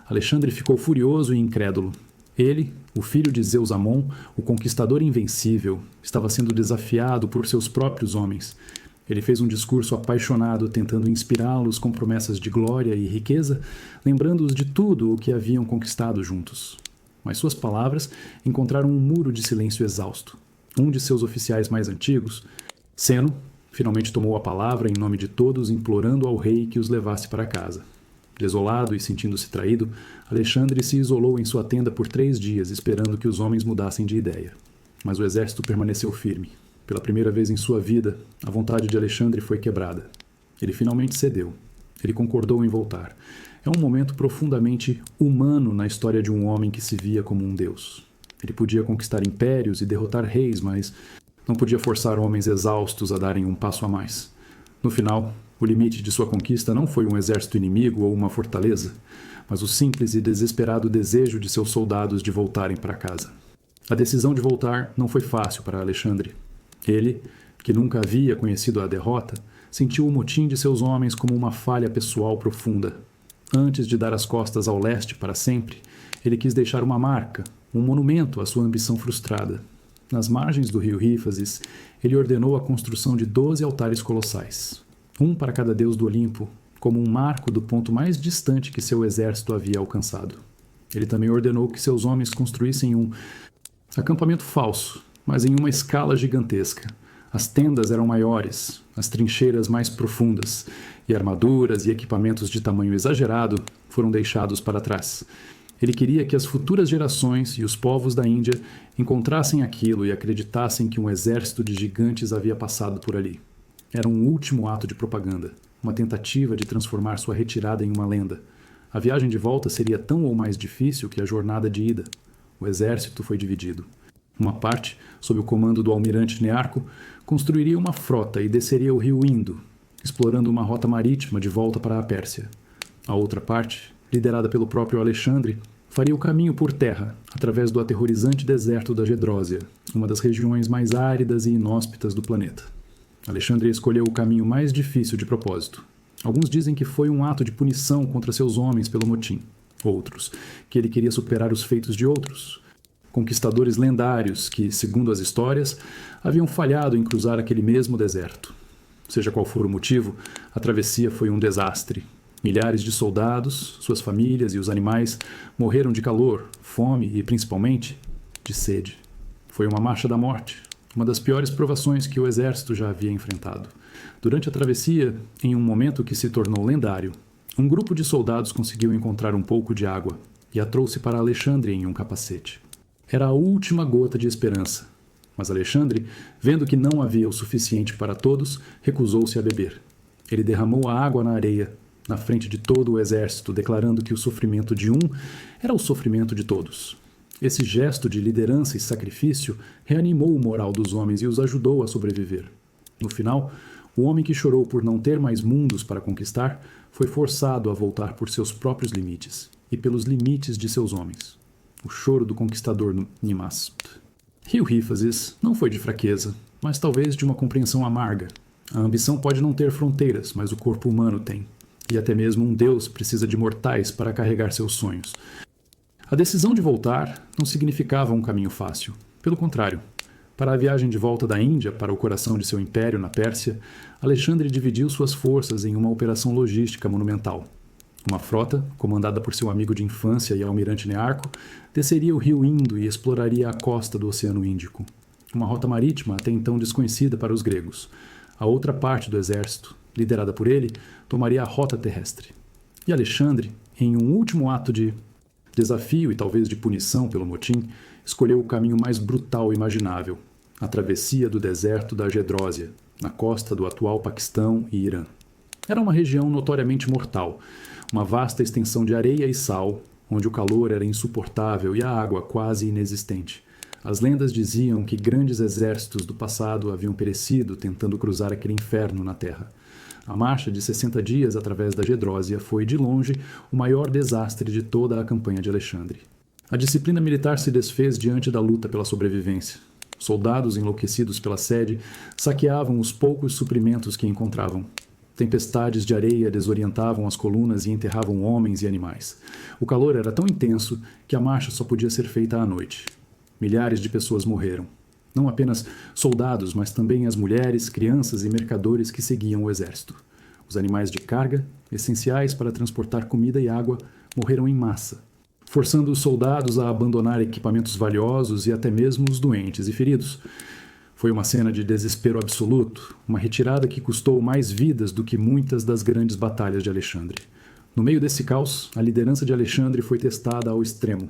Alexandre ficou furioso e incrédulo. Ele, o filho de Zeus Amon, o conquistador invencível, estava sendo desafiado por seus próprios homens. Ele fez um discurso apaixonado, tentando inspirá-los com promessas de glória e riqueza, lembrando-os de tudo o que haviam conquistado juntos. Mas suas palavras encontraram um muro de silêncio exausto. Um de seus oficiais mais antigos, Seno, finalmente tomou a palavra em nome de todos, implorando ao rei que os levasse para casa. Desolado e sentindo-se traído, Alexandre se isolou em sua tenda por 3 dias, esperando que os homens mudassem de ideia. Mas o exército permaneceu firme. Pela primeira vez em sua vida, a vontade de Alexandre foi quebrada. Ele finalmente cedeu. Ele concordou em voltar. É um momento profundamente humano na história de um homem que se via como um deus. Ele podia conquistar impérios e derrotar reis, mas não podia forçar homens exaustos a darem um passo a mais. No final, o limite de sua conquista não foi um exército inimigo ou uma fortaleza, mas o simples e desesperado desejo de seus soldados de voltarem para casa. A decisão de voltar não foi fácil para Alexandre. Ele, que nunca havia conhecido a derrota, sentiu o motim de seus homens como uma falha pessoal profunda. Antes de dar as costas ao leste para sempre, ele quis deixar uma marca, um monumento à sua ambição frustrada. Nas margens do rio Rífasis, ele ordenou a construção de 12 altares colossais, um para cada deus do Olimpo, como um marco do ponto mais distante que seu exército havia alcançado. Ele também ordenou que seus homens construíssem um acampamento falso, mas em uma escala gigantesca. As tendas eram maiores, as trincheiras mais profundas, e armaduras e equipamentos de tamanho exagerado foram deixados para trás. Ele queria que as futuras gerações e os povos da Índia encontrassem aquilo e acreditassem que um exército de gigantes havia passado por ali. Era um último ato de propaganda, uma tentativa de transformar sua retirada em uma lenda. A viagem de volta seria tão ou mais difícil que a jornada de ida. O exército foi dividido. Uma parte, sob o comando do almirante Nearco, construiria uma frota e desceria o rio Indo, explorando uma rota marítima de volta para a Pérsia. A outra parte, liderada pelo próprio Alexandre, faria o caminho por terra, através do aterrorizante deserto da Gedrósia, uma das regiões mais áridas e inóspitas do planeta. Alexandre escolheu o caminho mais difícil de propósito. Alguns dizem que foi um ato de punição contra seus homens pelo motim. Outros, que ele queria superar os feitos de outros. Conquistadores lendários que, segundo as histórias, haviam falhado em cruzar aquele mesmo deserto. Seja qual for o motivo, a travessia foi um desastre. Milhares de soldados, suas famílias e os animais morreram de calor, fome e, principalmente, de sede. Foi uma marcha da morte, uma das piores provações que o exército já havia enfrentado. Durante a travessia, em um momento que se tornou lendário, um grupo de soldados conseguiu encontrar um pouco de água e a trouxe para Alexandre em um capacete. Era a última gota de esperança, mas Alexandre, vendo que não havia o suficiente para todos, recusou-se a beber. Ele derramou a água na areia, na frente de todo o exército, declarando que o sofrimento de um era o sofrimento de todos. Esse gesto de liderança e sacrifício reanimou o moral dos homens e os ajudou a sobreviver. No final, o homem que chorou por não ter mais mundos para conquistar foi forçado a voltar por seus próprios limites e pelos limites de seus homens. O choro do conquistador Nimasp. Rio-Rífases não foi de fraqueza, mas talvez de uma compreensão amarga. A ambição pode não ter fronteiras, mas o corpo humano tem. E até mesmo um deus precisa de mortais para carregar seus sonhos. A decisão de voltar não significava um caminho fácil. Pelo contrário, para a viagem de volta da Índia para o coração de seu império na Pérsia, Alexandre dividiu suas forças em uma operação logística monumental. Uma frota, comandada por seu amigo de infância e almirante Nearco, desceria o rio Indo e exploraria a costa do Oceano Índico. Uma rota marítima até então desconhecida para os gregos. A outra parte do exército, liderada por ele, tomaria a rota terrestre. E Alexandre, em um último ato de desafio e talvez de punição pelo motim, escolheu o caminho mais brutal imaginável, a travessia do deserto da Gedrósia, na costa do atual Paquistão e Irã. Era uma região notoriamente mortal, uma vasta extensão de areia e sal, onde o calor era insuportável e a água quase inexistente. As lendas diziam que grandes exércitos do passado haviam perecido tentando cruzar aquele inferno na terra. A marcha de 60 dias através da Gedrósia foi, de longe, o maior desastre de toda a campanha de Alexandre. A disciplina militar se desfez diante da luta pela sobrevivência. Soldados enlouquecidos pela sede saqueavam os poucos suprimentos que encontravam. Tempestades de areia desorientavam as colunas e enterravam homens e animais. O calor era tão intenso que a marcha só podia ser feita à noite. Milhares de pessoas morreram. Não apenas soldados, mas também as mulheres, crianças e mercadores que seguiam o exército. Os animais de carga, essenciais para transportar comida e água, morreram em massa, forçando os soldados a abandonar equipamentos valiosos e até mesmo os doentes e feridos. Foi uma cena de desespero absoluto, uma retirada que custou mais vidas do que muitas das grandes batalhas de Alexandre. No meio desse caos, a liderança de Alexandre foi testada ao extremo.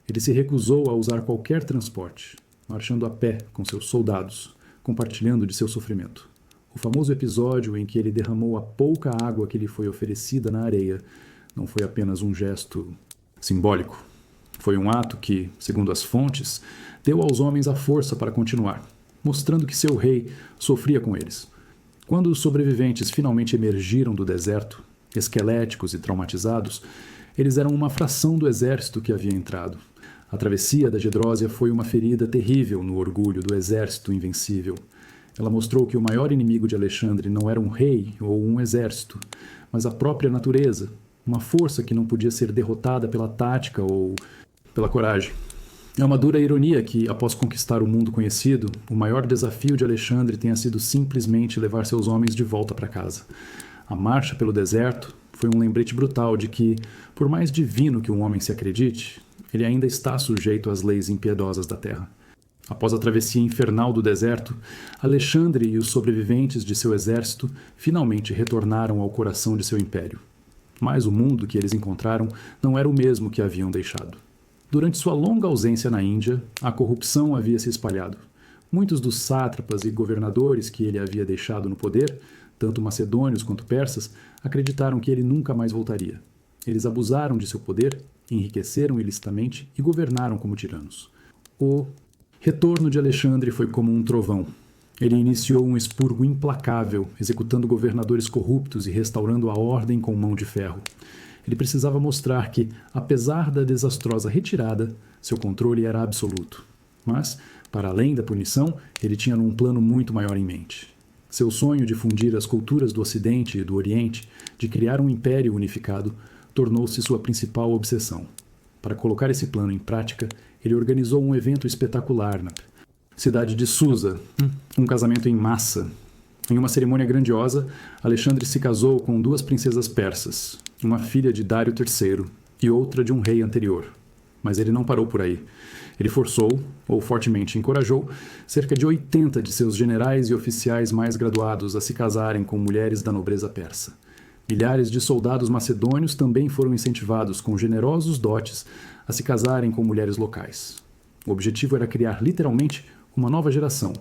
Ele se recusou a usar qualquer transporte, marchando a pé com seus soldados, compartilhando de seu sofrimento. O famoso episódio em que ele derramou a pouca água que lhe foi oferecida na areia não foi apenas um gesto simbólico. Foi um ato que, segundo as fontes, deu aos homens a força para continuar, mostrando que seu rei sofria com eles. Quando os sobreviventes finalmente emergiram do deserto, esqueléticos e traumatizados, eles eram uma fração do exército que havia entrado. A travessia da Gedrósia foi uma ferida terrível no orgulho do exército invencível. Ela mostrou que o maior inimigo de Alexandre não era um rei ou um exército, mas a própria natureza, uma força que não podia ser derrotada pela tática ou pela coragem. É uma dura ironia que, após conquistar o mundo conhecido, o maior desafio de Alexandre tenha sido simplesmente levar seus homens de volta para casa. A marcha pelo deserto foi um lembrete brutal de que, por mais divino que um homem se acredite, ele ainda está sujeito às leis impiedosas da terra. Após a travessia infernal do deserto, Alexandre e os sobreviventes de seu exército finalmente retornaram ao coração de seu império. Mas o mundo que eles encontraram não era o mesmo que haviam deixado. Durante sua longa ausência na Índia, a corrupção havia se espalhado. Muitos dos sátrapas e governadores que ele havia deixado no poder, tanto macedônios quanto persas, acreditaram que ele nunca mais voltaria. Eles abusaram de seu poder, enriqueceram ilicitamente e governaram como tiranos. O retorno de Alexandre foi como um trovão. Ele iniciou um expurgo implacável, executando governadores corruptos e restaurando a ordem com mão de ferro. Ele precisava mostrar que, apesar da desastrosa retirada, seu controle era absoluto. Mas, para além da punição, ele tinha um plano muito maior em mente. Seu sonho de fundir as culturas do Ocidente e do Oriente, de criar um império unificado, tornou-se sua principal obsessão. Para colocar esse plano em prática, ele organizou um evento espetacular na cidade de Susa, um casamento em massa. Em uma cerimônia grandiosa, Alexandre se casou com 2 princesas persas, uma filha de Dário III e outra de um rei anterior. Mas ele não parou por aí. Ele forçou, ou fortemente encorajou, cerca de 80 de seus generais e oficiais mais graduados a se casarem com mulheres da nobreza persa. Milhares de soldados macedônios também foram incentivados com generosos dotes a se casarem com mulheres locais. O objetivo era criar literalmente uma nova geração,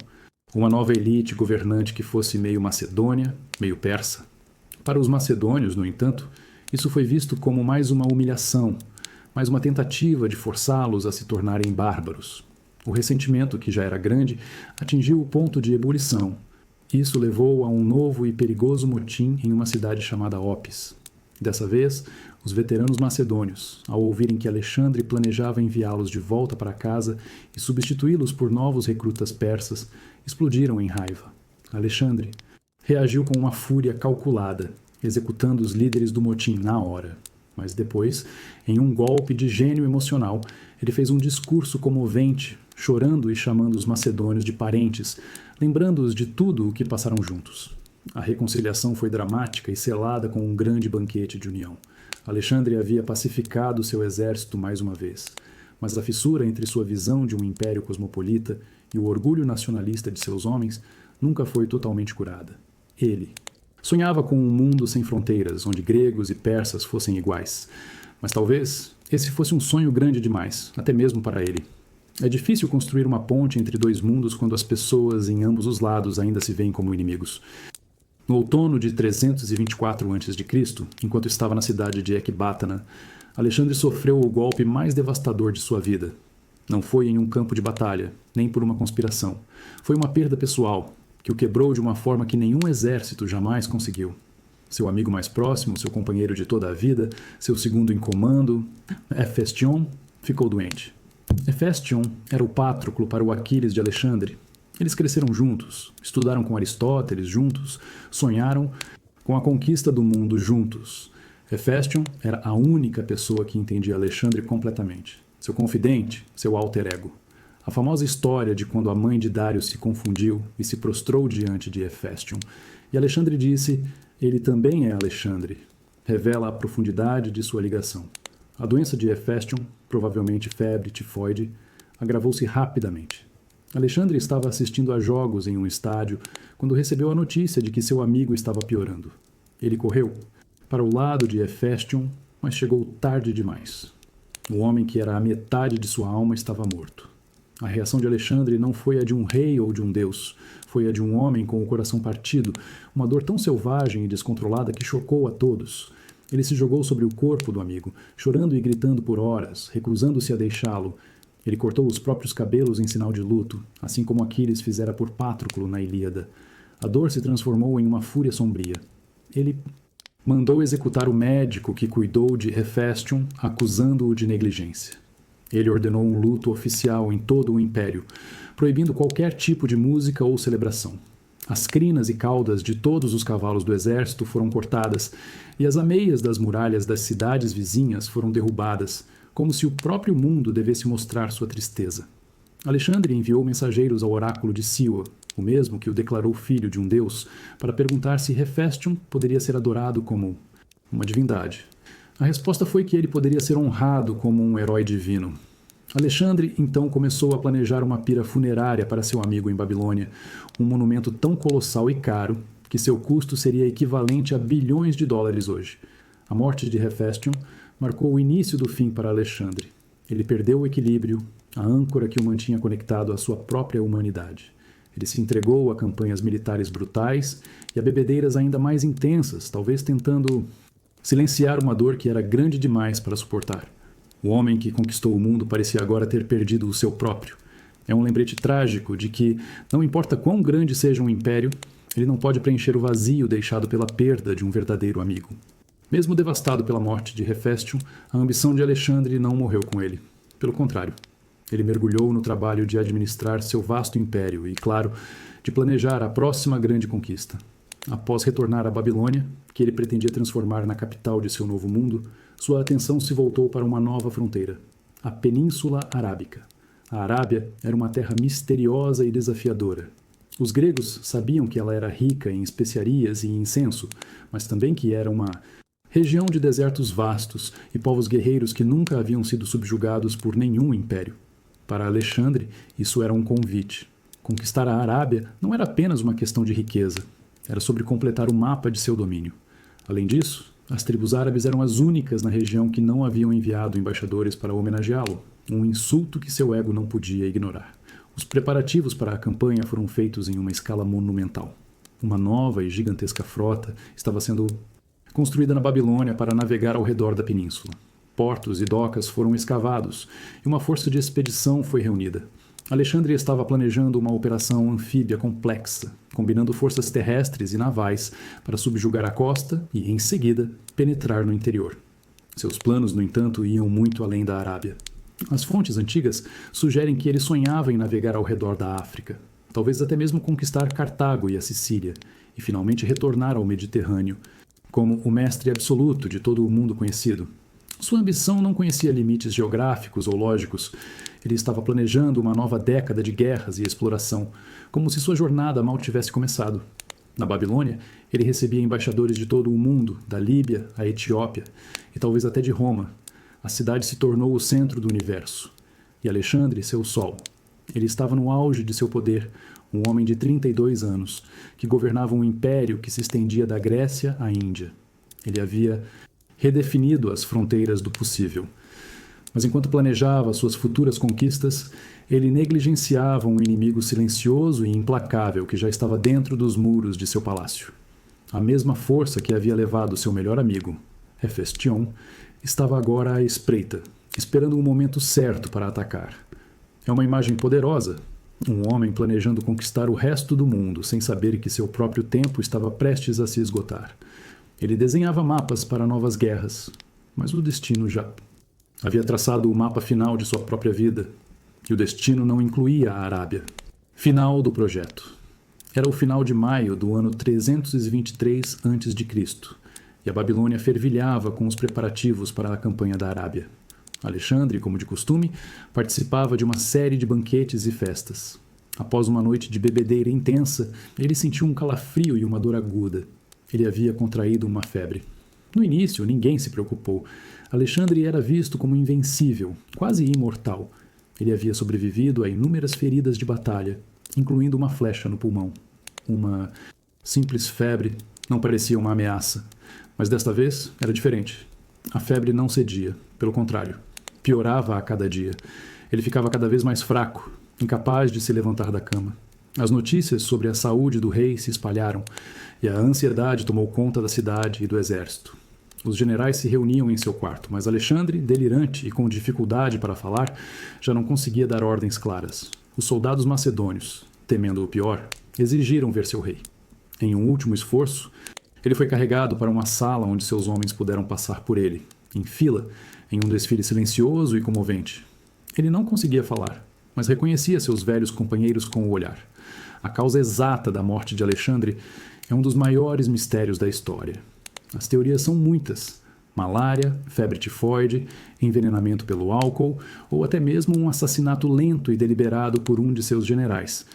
uma nova elite governante que fosse meio macedônia, meio persa. Para os macedônios, no entanto, isso foi visto como mais uma humilhação, mais uma tentativa de forçá-los a se tornarem bárbaros. O ressentimento, que já era grande, atingiu o ponto de ebulição. Isso levou a um novo e perigoso motim em uma cidade chamada Opis. Dessa vez, os veteranos macedônios, ao ouvirem que Alexandre planejava enviá-los de volta para casa e substituí-los por novos recrutas persas, explodiram em raiva. Alexandre reagiu com uma fúria calculada, executando os líderes do motim na hora. Mas depois, em um golpe de gênio emocional, ele fez um discurso comovente, chorando e chamando os macedônios de parentes, lembrando-os de tudo o que passaram juntos. A reconciliação foi dramática e selada com um grande banquete de união. Alexandre havia pacificado seu exército mais uma vez, mas a fissura entre sua visão de um império cosmopolita e o orgulho nacionalista de seus homens nunca foi totalmente curada. Ele sonhava com um mundo sem fronteiras, onde gregos e persas fossem iguais. Mas talvez esse fosse um sonho grande demais, até mesmo para ele. É difícil construir uma ponte entre dois mundos quando as pessoas em ambos os lados ainda se veem como inimigos. No outono de 324 a.C., enquanto estava na cidade de Ecbátana, Alexandre sofreu o golpe mais devastador de sua vida. Não foi em um campo de batalha, nem por uma conspiração. Foi uma perda pessoal, que o quebrou de uma forma que nenhum exército jamais conseguiu. Seu amigo mais próximo, seu companheiro de toda a vida, seu segundo em comando, Hefestion, ficou doente. Hefestion era o Pátroclo para o Aquiles de Alexandre. Eles cresceram juntos, estudaram com Aristóteles juntos, sonharam com a conquista do mundo juntos. Hefestion era a única pessoa que entendia Alexandre completamente. Seu confidente, seu alter ego. A famosa história de quando a mãe de Dário se confundiu e se prostrou diante de Hefestion, e Alexandre disse: "Ele também é Alexandre", revela a profundidade de sua ligação. A doença de Hefestion, provavelmente febre tifoide, agravou-se rapidamente. Alexandre estava assistindo a jogos em um estádio quando recebeu a notícia de que seu amigo estava piorando. Ele correu para o lado de Hefestion, mas chegou tarde demais. O homem que era a metade de sua alma estava morto. A reação de Alexandre não foi a de um rei ou de um deus, foi a de um homem com o coração partido, uma dor tão selvagem e descontrolada que chocou a todos. Ele se jogou sobre o corpo do amigo, chorando e gritando por horas, recusando-se a deixá-lo. Ele cortou os próprios cabelos em sinal de luto, assim como Aquiles fizera por Pátroclo na Ilíada. A dor se transformou em uma fúria sombria. Ele mandou executar o médico que cuidou de Hefestion, acusando-o de negligência. Ele ordenou um luto oficial em todo o império, proibindo qualquer tipo de música ou celebração. As crinas e caudas de todos os cavalos do exército foram cortadas, e as ameias das muralhas das cidades vizinhas foram derrubadas, como se o próprio mundo devesse mostrar sua tristeza. Alexandre enviou mensageiros ao oráculo de Siwa, o mesmo que o declarou filho de um deus, para perguntar se Hefestion poderia ser adorado como uma divindade. A resposta foi que ele poderia ser honrado como um herói divino. Alexandre então começou a planejar uma pira funerária para seu amigo em Babilônia, um monumento tão colossal e caro que seu custo seria equivalente a bilhões de dólares hoje. A morte de Hefestion marcou o início do fim para Alexandre. Ele perdeu o equilíbrio, a âncora que o mantinha conectado à sua própria humanidade. Ele se entregou a campanhas militares brutais e a bebedeiras ainda mais intensas, talvez tentando silenciar uma dor que era grande demais para suportar. O homem que conquistou o mundo parecia agora ter perdido o seu próprio. É um lembrete trágico de que, não importa quão grande seja um império, ele não pode preencher o vazio deixado pela perda de um verdadeiro amigo. Mesmo devastado pela morte de Hefestion, a ambição de Alexandre não morreu com ele. Pelo contrário, ele mergulhou no trabalho de administrar seu vasto império e, claro, de planejar a próxima grande conquista. Após retornar à Babilônia, que ele pretendia transformar na capital de seu novo mundo, sua atenção se voltou para uma nova fronteira, a Península Arábica. A Arábia era uma terra misteriosa e desafiadora. Os gregos sabiam que ela era rica em especiarias e incenso, mas também que era uma Região de desertos vastos e povos guerreiros que nunca haviam sido subjugados por nenhum império. Para Alexandre, isso era um convite. Conquistar a Arábia não era apenas uma questão de riqueza, era sobre completar o mapa de seu domínio. Além disso, as tribos árabes eram as únicas na região que não haviam enviado embaixadores para homenageá-lo, um insulto que seu ego não podia ignorar. Os preparativos para a campanha foram feitos em uma escala monumental. Uma nova e gigantesca frota estava sendo construída na Babilônia para navegar ao redor da península. Portos e docas foram escavados e uma força de expedição foi reunida. Alexandre estava planejando uma operação anfíbia complexa, combinando forças terrestres e navais para subjugar a costa e, em seguida, penetrar no interior. Seus planos, no entanto, iam muito além da Arábia. As fontes antigas sugerem que ele sonhava em navegar ao redor da África, talvez até mesmo conquistar Cartago e a Sicília, e finalmente retornar ao Mediterrâneo, como o mestre absoluto de todo o mundo conhecido. Sua ambição não conhecia limites geográficos ou lógicos. Ele estava planejando uma nova década de guerras e exploração, como se sua jornada mal tivesse começado. Na Babilônia, ele recebia embaixadores de todo o mundo, da Líbia à Etiópia e talvez até de Roma. A cidade se tornou o centro do universo. E Alexandre, seu sol. Ele estava no auge de seu poder, um homem de 32 anos, que governava um império que se estendia da Grécia à Índia. Ele havia redefinido as fronteiras do possível. Mas enquanto planejava suas futuras conquistas, ele negligenciava um inimigo silencioso e implacável que já estava dentro dos muros de seu palácio. A mesma força que havia levado seu melhor amigo, Hefestion, estava agora à espreita, esperando o momento certo para atacar. É uma imagem poderosa, um homem planejando conquistar o resto do mundo sem saber que seu próprio tempo estava prestes a se esgotar. Ele desenhava mapas para novas guerras, mas o destino já havia traçado o mapa final de sua própria vida, e o destino não incluía a Arábia. Final do projeto. Era o final de maio do ano 323 a.C., e a Babilônia fervilhava com os preparativos para a campanha da Arábia. Alexandre, como de costume, participava de uma série de banquetes e festas. Após uma noite de bebedeira intensa, ele sentiu um calafrio e uma dor aguda. Ele havia contraído uma febre. No início, ninguém se preocupou. Alexandre era visto como invencível, quase imortal. Ele havia sobrevivido a inúmeras feridas de batalha, incluindo uma flecha no pulmão. Uma simples febre não parecia uma ameaça, mas desta vez era diferente. A febre não cedia, pelo contrário, piorava a cada dia. Ele ficava cada vez mais fraco, incapaz de se levantar da cama. As notícias sobre a saúde do rei se espalharam, e a ansiedade tomou conta da cidade e do exército. Os generais se reuniam em seu quarto, mas Alexandre, delirante e com dificuldade para falar, já não conseguia dar ordens claras. Os soldados macedônios, temendo o pior, exigiram ver seu rei. Em um último esforço, ele foi carregado para uma sala onde seus homens puderam passar por ele, em fila, em um desfile silencioso e comovente. Ele não conseguia falar, mas reconhecia seus velhos companheiros com o olhar. A causa exata da morte de Alexandre é um dos maiores mistérios da história. As teorias são muitas: malária, febre tifoide, envenenamento pelo álcool ou até mesmo um assassinato lento e deliberado por um de seus generais.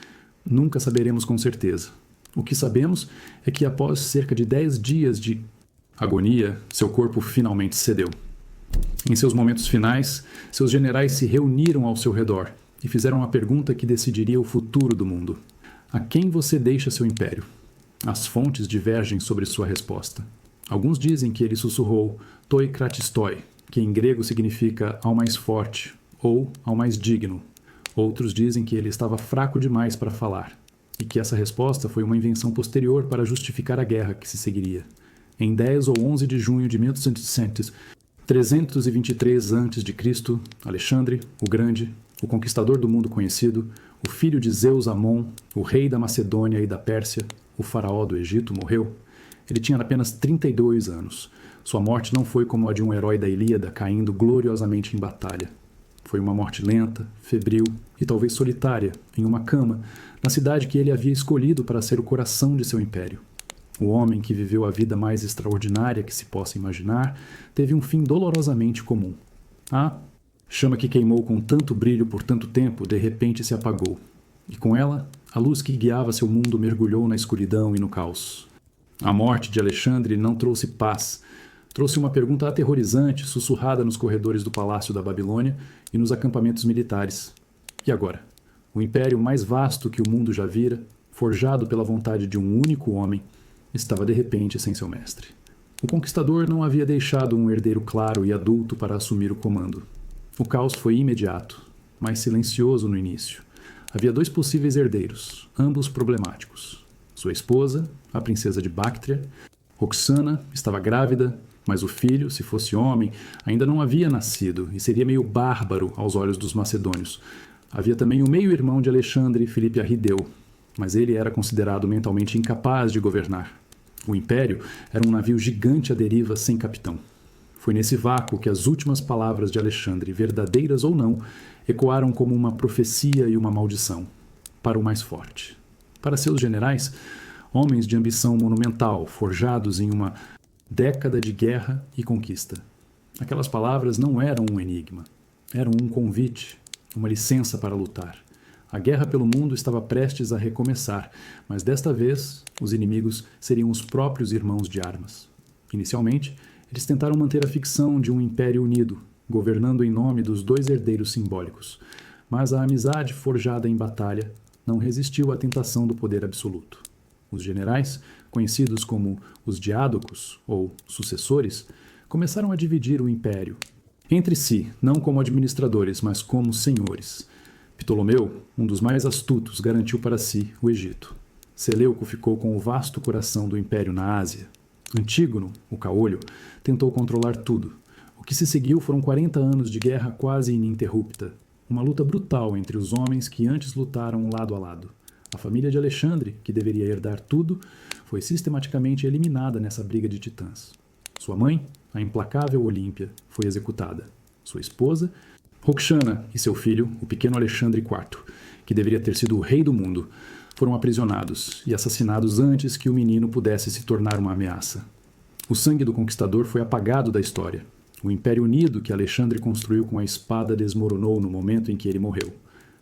Nunca saberemos com certeza. O que sabemos é que após cerca de 10 dias de agonia, seu corpo finalmente cedeu. Em seus momentos finais, seus generais se reuniram ao seu redor e fizeram a pergunta que decidiria o futuro do mundo: a quem você deixa seu império? As fontes divergem sobre sua resposta. Alguns dizem que ele sussurrou toi kratistoi, que em grego significa ao mais forte ou ao mais digno. Outros dizem que ele estava fraco demais para falar e que essa resposta foi uma invenção posterior para justificar a guerra que se seguiria. Em 10 ou 11 de junho de 323 a.C., Alexandre, o Grande, o conquistador do mundo conhecido, o filho de Zeus Amon, o rei da Macedônia e da Pérsia, o faraó do Egito, morreu. Ele tinha apenas 32 anos. Sua morte não foi como a de um herói da Ilíada caindo gloriosamente em batalha. Foi uma morte lenta, febril e talvez solitária, em uma cama, na cidade que ele havia escolhido para ser o coração de seu império. O homem que viveu a vida mais extraordinária que se possa imaginar teve um fim dolorosamente comum. A chama que queimou com tanto brilho por tanto tempo de repente se apagou, e com ela, a luz que guiava seu mundo mergulhou na escuridão e no caos. A morte de Alexandre não trouxe paz, Trouxe uma pergunta aterrorizante, sussurrada nos corredores do Palácio da Babilônia e nos acampamentos militares. E agora? O império mais vasto que o mundo já vira, forjado pela vontade de um único homem, estava de repente sem seu mestre. O conquistador não havia deixado um herdeiro claro e adulto para assumir o comando. O caos foi imediato, mas silencioso no início. Havia 2 possíveis herdeiros, ambos problemáticos. Sua esposa, a princesa de Bactria, Roxana, estava grávida, mas o filho, se fosse homem, ainda não havia nascido e seria meio bárbaro aos olhos dos macedônios. Havia também o meio-irmão de Alexandre, Filipe Arrideu, mas ele era considerado mentalmente incapaz de governar. O império era um navio gigante à deriva sem capitão. Foi nesse vácuo que as últimas palavras de Alexandre, verdadeiras ou não, ecoaram como uma profecia e uma maldição, para o mais forte. Para seus generais, homens de ambição monumental, forjados em uma década de guerra e conquista. Aquelas palavras não eram um enigma, eram um convite, uma licença para lutar. A guerra pelo mundo estava prestes a recomeçar, mas desta vez os inimigos seriam os próprios irmãos de armas. Inicialmente, eles tentaram manter a ficção de um império unido, governando em nome dos 2 herdeiros simbólicos, mas a amizade forjada em batalha não resistiu à tentação do poder absoluto. Os generais, conhecidos como os diádocos, ou sucessores, começaram a dividir o império entre si, não como administradores, mas como senhores. Ptolomeu, um dos mais astutos, garantiu para si o Egito. Seleuco ficou com o vasto coração do império na Ásia. Antígono, o caolho, tentou controlar tudo. O que se seguiu foram 40 anos de guerra quase ininterrupta, uma luta brutal entre os homens que antes lutaram lado a lado. A família de Alexandre, que deveria herdar tudo, foi sistematicamente eliminada nessa briga de titãs. Sua mãe, a implacável Olímpia, foi executada. Sua esposa, Roxana, e seu filho, o pequeno Alexandre IV, que deveria ter sido o rei do mundo, foram aprisionados e assassinados antes que o menino pudesse se tornar uma ameaça. O sangue do conquistador foi apagado da história. O Império Unido que Alexandre construiu com a espada desmoronou no momento em que ele morreu.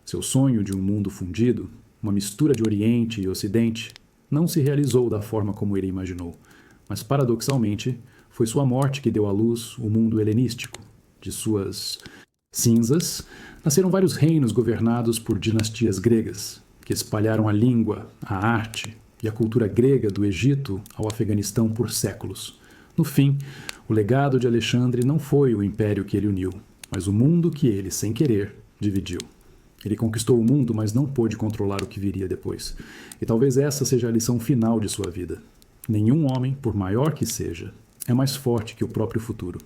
Seu sonho de um mundo fundido, uma mistura de Oriente e Ocidente, não se realizou da forma como ele imaginou, mas paradoxalmente foi sua morte que deu à luz o mundo helenístico. De suas cinzas nasceram vários reinos governados por dinastias gregas, que espalharam a língua, a arte e a cultura grega do Egito ao Afeganistão por séculos. No fim, o legado de Alexandre não foi o império que ele uniu, mas o mundo que ele, sem querer, dividiu. Ele conquistou o mundo, mas não pôde controlar o que viria depois. E talvez essa seja a lição final de sua vida. Nenhum homem, por maior que seja, é mais forte que o próprio futuro.